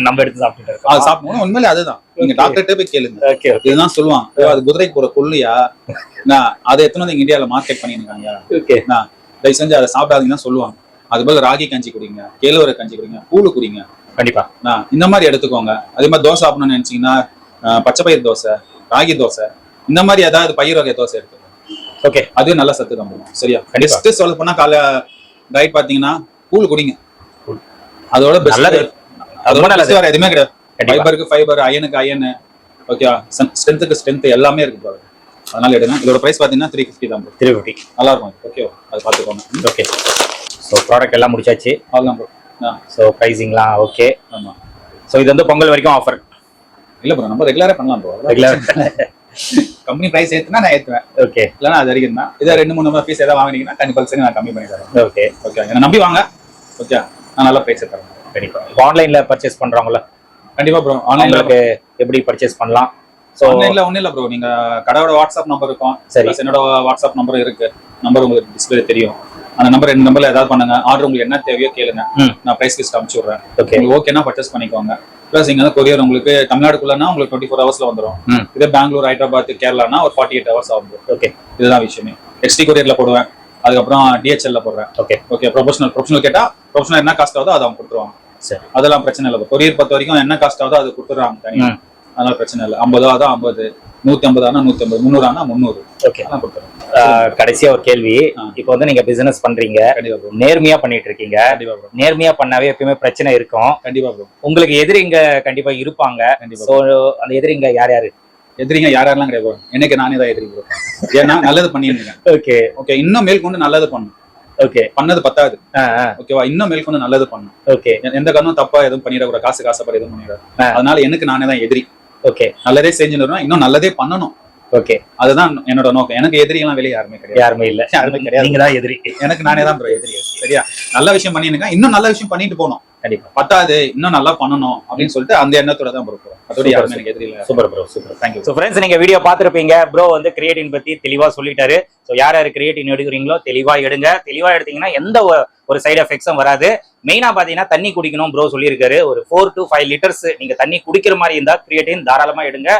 நம்ம எடுத்து சாப்பிட்டு அது சாப்பிடணும். உண்மையிலே அதுதான். நீங்க டாக்டர்கிட்ட போய் கேளுங்க, இதுதான் சொல்லுவாங்க. அது குதிரைக்கு போற கொள்ளுயா, நான் அதை எத்தனை வந்து இந்தியாவில மார்க்கெட் பண்ணிருக்காங்க. தயவு செஞ்சு அதை சாப்பிடாதீங்கன்னு சொல்லுவாங்க. அது போல ராகி கஞ்சி குடிங்க, கேழ்வரகு கஞ்சி குடிங்க, கூழு குடிங்க. கண்டிப்பா இந்த மாதிரி எடுத்துக்கோங்க. அதே மாதிரி தோசை சாப்பிடணும்னு நினைச்சீங்கன்னா பச்சை பயிர் தோசை, ராகி தோசை, இந்த மாதிரி ஏதாவது பயிர் வகை தோசை எடுத்துக்கோங்க. ஓகே, அது நல்ல சத்து தான் போகும். சரியா? பெஸ்ட் சொல்ல போனா காலை டயட் பாத்தீங்கன்னா கூழ் குடிங்க. அதோட பெஸ்ட் வேற எதுவுமே கிடையாது. ஃபைபருக்கு ஃபைபர், அயனுக்கு அயன், ஓகே, ஸ்ட்ரென்த்துக்கு ஸ்ட்ரென்த் எல்லாமே இருக்கு பாருங்க. அதனால எடுங்க. இதோட பிரைஸ் பாத்தீங்கன்னா 350 தான். 350 நல்லா இருக்கும். ஓகே, அது பாத்துக்கோங்க. ஓகே, ஸோ ப்ராடக்ட் எல்லாம் முடிச்சாச்சு. அவ்வளோதான் ப்ரோ. ஸோ ப்ரைஸிங்லாம் ஓகே. ஆமாம். ஸோ இது வந்து பொங்கல் வரைக்கும் ஆஃபர் இல்லை ப்ரோ, நம்ம ரெகுலராக பண்ணலாம் ப்ரோ. ரெகுலர் கம்பெனி பிரைஸ் ஏற்றுனா நான் ஏற்றுவேன். ஓகே, இல்லைனா அது வரைக்கும் தான். இதை 2-3 பீஸ் ஏதாவது வாங்கினீங்கன்னா கண்டிப்பாக நான் கம்மி பண்ணி தரேன். ஓகே ஓகே, என்ன நம்பி வாங்க. ஓகே, நான் நல்ல பிரைஸ் தரேன். கண்டிப்பாக. இப்போ ஆன்லைனில் பர்ச்சேஸ் பண்ணுறவங்கள கண்டிப்பாக ப்ரோ, ஆன்லைனுக்கு எப்படி பர்ச்சேஸ் பண்ணலாம்? ஸோ ஆன்லைனில் ஒன்றும் இல்லை ப்ரோ, நீங்கள் கடையோட வாட்ஸ்அப் நம்பர் இருக்கும். சரி, என்னோட வாட்ஸ்அப் நம்பர் இருக்கு. நம்பர் உங்களுக்கு டிஸ்பிளே தெரியும். அந்த நம்பர் 2 நம்பர்ல ஏதாவது பண்ணுங்க. ஆர்டர் உங்களுக்கு என்ன தேவையோ கேளுங்க, நான் பிரைஸ் லிஸ்ட் அனுப்பிச்சு விடுறேன். உங்களுக்கு ஓகேனா பர்ச்சேஸ் பண்ணிக்கோங்க. பிளஸ் இங்க வந்து கொரியர் உங்களுக்கு தமிழ்நாடுக்குள்ளனா உங்களுக்கு 24 ஹவர்ஸ்ல வந்துடும். இதே பெங்களூர், ஹைதராபாத், கேரளானா ஒரு 48 ஹவர்ஸ் ஆகும். ஓகே, இதுதான் விஷயமே. எக்ஸ்டி கொரியர்ல போடுவேன், அதுக்கப்புறம் டிஹெச்எல்ல போடுறேன். ஓகே ஓகே, ப்ரொஃபஷனல் கேட்டா ப்ரொஃபஷனல் என்ன காஸ்ட் ஆகுதோ அதை அவங்க கொடுத்துருவாங்க. சரி, அதெல்லாம் பிரச்சனை இல்லை. கொரியர் பொறுத்த வரைக்கும் என்ன காஸ்ட் ஆகுதோ அது கொடுத்துறாங்க தனியா. அதனால பிரச்சனை இல்லை. 50 தான் 50, 150 ஆனா 150, 300 ஆனா 300. ஓகே, நான் கொடுத்துறேன். கடைசியா ஒரு கேள்வி. இப்போ வந்து நீங்க பிசினஸ் பண்றீங்க, நேர்மையா பண்ணிட்டு இருக்கீங்க. நேர்மையா பண்ணாவே எப்பயுமே பிரச்சனை இருக்கும். கண்டிப்பா ப்ரோ. உங்களுக்கு எதிரிங்க கண்டிப்பா இருப்பாங்க. சோ அந்த எதிரிங்க யார் யாரு? எதிரிங்க யாரெல்லாம் கிடையாது. எனக்கு நானே தான் எதிரி ப்ரோ. ஏன்னா நல்லது பண்ணிருந்தேன். ஓகே ஓகே, இன்னும் மேற்கொண்டு நல்லது பண்ணும். ஓகே, பண்ணது பத்தாது. ஓகேவா, இன்னும் மேற்கொண்டு நல்லது பண்ணும். ஓகே, எந்த காரணம் தப்பா எதுவும் பண்ணிடக்கூடாது, காசு காசப்பட எதுவும் பண்ணிடாது. அதனால எனக்கு நானே தான் எதிரி. ஓகே, நல்லதே செஞ்சுன்னு இன்னும் நல்லதே பண்ணணும். ஓகே, அதுதான் என்னோட நோக்கம். எனக்கு எதிரிலாம் வெளியே யாருமே கிடையாது. யாருமே இல்ல, யாருமே கிடையாது. நீங்க தான் எதிரி. எனக்கு நானே தான் ப்ரோ எதிரி. சரியா? நல்ல விஷயம் பண்ணிருக்கேன், இன்னும் நல்ல விஷயம் பண்ணிட்டு போகணும். கண்டிப்பா பத்தாது, இன்னும் நல்லா பண்ணணும் அப்படின்னு சொல்லிட்டு அந்த எண்ணத்தோட தான் ப்ரோ. அதோட யாருமே எனக்கு எதிரி இல்ல. Super bro, super. Thank you. So friends, நீங்க வீடியோ பார்த்துருப்பீங்க. ப்ரோ வந்து கிரியேட்டின் பத்தி தெளிவா சொல்லிட்டாரு. ஸோ யார் யார் கிரியேட்டின் எடுக்கிறீங்களோ தெளிவா எடுங்க. தெளிவா எடுத்தீங்கன்னா எந்த ஒரு சைடு எஃபெக்ட்ஸும் வராது. மெயினா பாத்தீங்கன்னா தண்ணி குடிக்கணும் ப்ரோ சொல்லியிருக்காரு. ஒரு 4 to 5 லிட்டர்ஸ் நீங்க தண்ணி குடிக்கிற மாதிரி இருந்தா கிரியேட்டின் தாராளமா எடுங்க.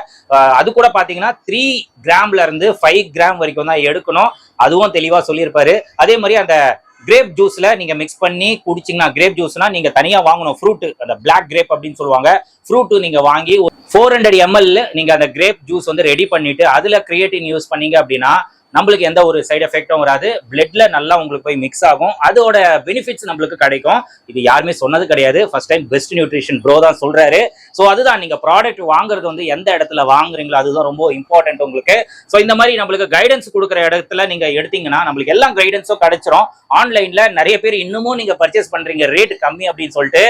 அது கூட பாத்தீங்கன்னா 3 கிராம்ல இருந்து 5 கிராம் வரைக்கும் தான் எடுக்கணும். அதுவும் தெளிவா சொல்லியிருப்பாரு. அதே மாதிரி அந்த கிரேப் ஜூஸ்ல நீங்க மிக்ஸ் பண்ணி குடிச்சீங்கன்னா, கிரேப் ஜூஸ்னா நீங்க தனியா வாங்கணும். ஃப்ரூட், அந்த பிளாக் கிரேப் அப்படின்னு சொல்லுவாங்க. ஃப்ரூட் நீங்க வாங்கி 400 ml நீங்க அந்த கிரேப் ஜூஸ் வந்து ரெடி பண்ணிட்டு அதுல கிரியேட்டின் யூஸ் பண்ணீங்க அப்படின்னா நம்மளுக்கு எந்த ஒரு சைடு எஃபெக்டும் வராது. பிளட்ல நல்லா உங்களுக்கு போய் மிக்ஸ் ஆகும். அதோட பெனிஃபிட்ஸ் நம்மளுக்கு கிடைக்கும். இது யாருமே சொன்னது கிடையாது. First time best nutrition bro தான் சொல்றாரு. ஸோ அதுதான், நீங்க ப்ராடக்ட் வாங்குறது வந்து எந்த இடத்துல வாங்குறீங்களோ அதுதான் ரொம்ப இம்பார்ட்டன்ட் உங்களுக்கு. ஸோ இந்த மாதிரி நம்மளுக்கு கைடன்ஸ் கொடுக்குற இடத்துல நீங்க எடுத்தீங்கன்னா நம்மளுக்கு எல்லா கைடன்ஸும் கிடைச்சிரும். ஆன்லைன்ல நிறைய பேர் இன்னமும் நீங்க பர்ச்சேஸ் பண்றீங்க, ரேட் கம்மி அப்படின்னு சொல்லிட்டு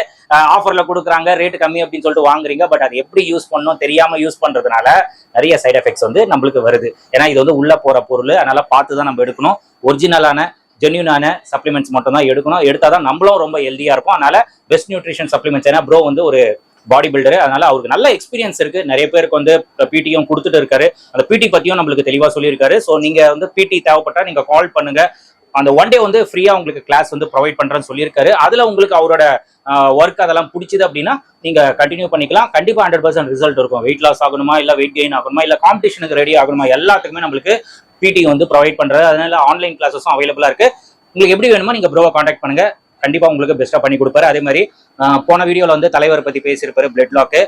ஆஃபர்ல கொடுக்குறாங்க, ரேட் கம்மி அப்படின்னு சொல்லிட்டு வாங்குறீங்க. பட் அது எப்படி யூஸ் பண்ணணும் தெரியாம யூஸ் பண்றதுனால நிறைய சைடு எஃபெக்ட்ஸ் வந்து நம்மளுக்கு வருது. ஏன்னா இது வந்து உள்ள போற பொருள், அதனால பார்த்து தான் நம்ம எடுக்கணும். ஒரிஜினலான ஜென்யூனான சப்ளிமெண்ட்ஸ் மட்டும் தான் எடுக்கணும். எடுத்தாதான் நம்மளும் ரொம்ப ஹெல்தியா இருக்கும். அதனால பெஸ்ட் நியூட்ரிஷன் சப்ளிமெண்ட்ஸ். ஏன்னா ப்ரோ வந்து ஒரு பாடி பில்டர், அதனால அவருக்கு நல்ல எக்ஸ்பீரியன்ஸ் இருக்கு. நிறைய பேருக்கு வந்து பிடியும் கொடுத்துட்டு இருக்காரு. அந்த பிடி பத்தியும் நம்மளுக்கு தெளிவா சொல்லியிருக்காரு. ஸோ நீங்க வந்து பிடி தேவைப்பட்டா நீங்க கால் பண்ணுங்க. அந்த ஒன் டே வந்து ஃப்ரீயா உங்களுக்கு கிளாஸ் வந்து ப்ரொவைட் பண்றேன்னு சொல்லியிருக்காரு. அதுல உங்களுக்கு அவரோட ஒர்க் அதெல்லாம் பிடிச்சது அப்படின்னா நீங்க கண்டினியூ பண்ணிக்கலாம். கண்டிப்பா 100% ரிசல்ட் இருக்கும். வெயிட் லாஸ் ஆகணுமா, இல்ல வெயிட் கெயின் ஆகணுமா, இல்ல காம்படிஷனுக்கு ரெடி ஆகணுமா, எல்லாத்துக்குமே நம்மளுக்கு பிடி வந்து ப்ரொவைட் பண்றாரு. அதனால ஆன்லைன் கிளாஸஸும் அவைலபிளா இருக்கு. உங்களுக்கு எப்படி வேணுமோ நீங்க ப்ரோவை கான்டாக்ட் பண்ணுங்க. கண்டிப்பா உங்களுக்கு பெஸ்டா பண்ணி கொடுப்பாரு. அதே மாதிரி போன வீடியோல வந்து தலைவர் பத்தி பேசியிருப்பாரு, பிளட் லாக்கு.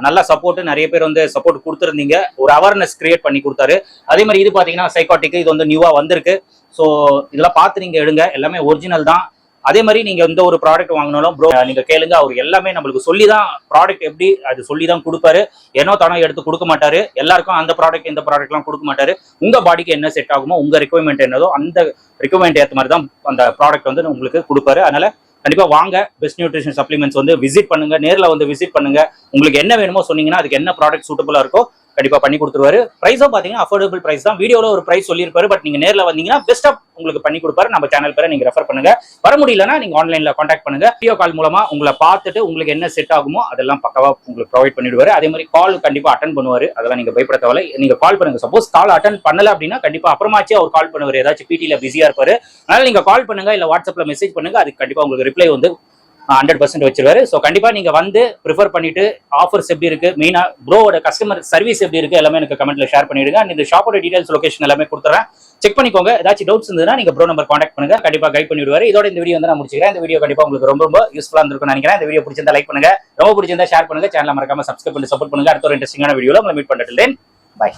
நல்ல சப்போர்ட், நிறைய பேர் வந்து சப்போர்ட் கொடுத்துருந்தீங்க. ஒரு அவேர்னஸ் கிரியேட் பண்ணி கொடுத்தாரு. அதே மாதிரி இது பாத்தீங்கன்னா சைக்காட்டிக், இது வந்து நியூவா வந்திருக்கு. ஸோ இதெல்லாம் பார்த்து நீங்க எடுங்க, எல்லாமே ஒரிஜினல் தான். அதே மாதிரி நீங்க எந்த ஒரு ப்ராடக்ட் வாங்கினாலும் ப்ரோ நீங்க கேளுங்க. அவர் எல்லாமே நம்மளுக்கு சொல்லி தான் ப்ராடக்ட் எப்படி அது சொல்லி தான் கொடுப்பாரு. ஏனோ தானோ எடுத்து கொடுக்க மாட்டாரு. எல்லாருக்கும் அந்த ப்ராடக்ட் இந்த ப்ராடக்ட்லாம் கொடுக்க மாட்டாரு. உங்க பாடிக்கு என்ன செட் ஆகுமோ, உங்க ரெக்குவயர்மெண்ட் என்னதோ அந்த ரெக்குவயர்மெண்ட் ஏற்ற மாதிரி தான் அந்த ப்ராடக்ட் வந்து உங்களுக்கு கொடுப்பாரு. அதனால கண்டிப்பா வாங்க, பெஸ்ட் நியூட்ரிஷன் சப்ளிமெண்ட்ஸ் வந்து விசிட் பண்ணுங்க. நேரில் வந்து விசிட் பண்ணுங்க. உங்களுக்கு என்ன வேணுமோ சொன்னீங்கன்னா அதுக்கு என்ன ப்ராடக்ட் சூட்டபுளா இருக்கோ கண்டிப்பா பண்ணி கொடுத்துருவாரு. பிரைஸும் பாத்தீங்கன்னா அஃபோர்டபுள் பிரைஸ் தான். வீடியோல ஒரு பிரைஸ் சொல்லியிருப்பாரு. பட் நீங்க நேரில் வந்தீங்கன்னா பெஸ்டா உங்களுக்கு பண்ணி கொடுப்பாரு. நம்ம சேனல் பேரை நீங்க ரெஃபர் பண்ணுங்க. வர முடியலன்னா நீங்க ஆன்லைன்ல கான்டாக்ட் பண்ணுங்க. வீடியோ கால் மூலமா உங்களை பார்த்துட்டு உங்களுக்கு என்ன செட் ஆகுமோ அதெல்லாம் பக்கவா உங்களுக்கு ப்ரொவைட் பண்ணிடுவாரு. அதே மாதிரி கால் கண்டிப்பா அட்டன் பண்ணுவாரு. அதெல்லாம் நீங்க பயப்பட தேவையில்லை. நீங்க கால் பண்ணுங்க. சப்போஸ் கால் அட்டன் பண்ணல அப்படின்னா கண்டிப்பா அப்புறமாச்சும் அவர் கால் பண்ணுவாரு. ஏதாச்சும் பிடில பிஸியா இருப்பாரு. அதனால நீங்க கால் பண்ணுங்க, இல்ல வாட்ஸ்அப்ல மெசேஜ் பண்ணுங்க. அதுக்கு கண்டிப்பா உங்களுக்கு ரிப்ளை வந்து 100% வச்சிருவாரு. ஸோ கண்டிப்பா நீங்க வந்து ப்ரிஃபர் பண்ணிட்டு ஆஃபர்ஸ் எப்படி இருக்கு, மெயினா ப்ரோவோட கஸ்டமர் சர்வீஸ் எப்படி இருக்கு எல்லாமே எனக்கு கமெண்ட்ல ஷேர் பண்ணிடுங்க. அண்ட் இந்த ஷாப்போட டீடைல்ஸ் லொகேஷன் எல்லாமே கொடுத்துறேன், செக் பண்ணிக்கோங்க. ஏதாச்சும் டவுட்ஸ் இருந்ததுன்னா நீங்க ப்ரோ நம்பர் கான்டாக்ட் பண்ணுங்க, கண்டிப்பா கைட் பண்ணி விடுவாரு. இதோட இந்த வீடியோ வந்து நான் முடிச்சுக்கிறேன். இந்த வீடியோ கண்டிப்பா உங்களுக்கு ரொம்ப யூஸ்ஃபுல்லா இருந்திருக்கும்னு நினைக்கிறேன். இந்த வீடியோ பிடிச்சிருந்தா லைக் பண்ணுங்க, ரொம்ப பிடிச்சிருந்தா ஷேர் பண்ணுங்க, சேனலை மறக்காம சப்ஸ்கிரைப் பண்ணி சப்போர்ட் பண்ணுங்க. அடுத்த ஒரு இன்ட்ரெஸ்டிங்கான வீடியோல உங்களை மீட் பண்றேன். பை.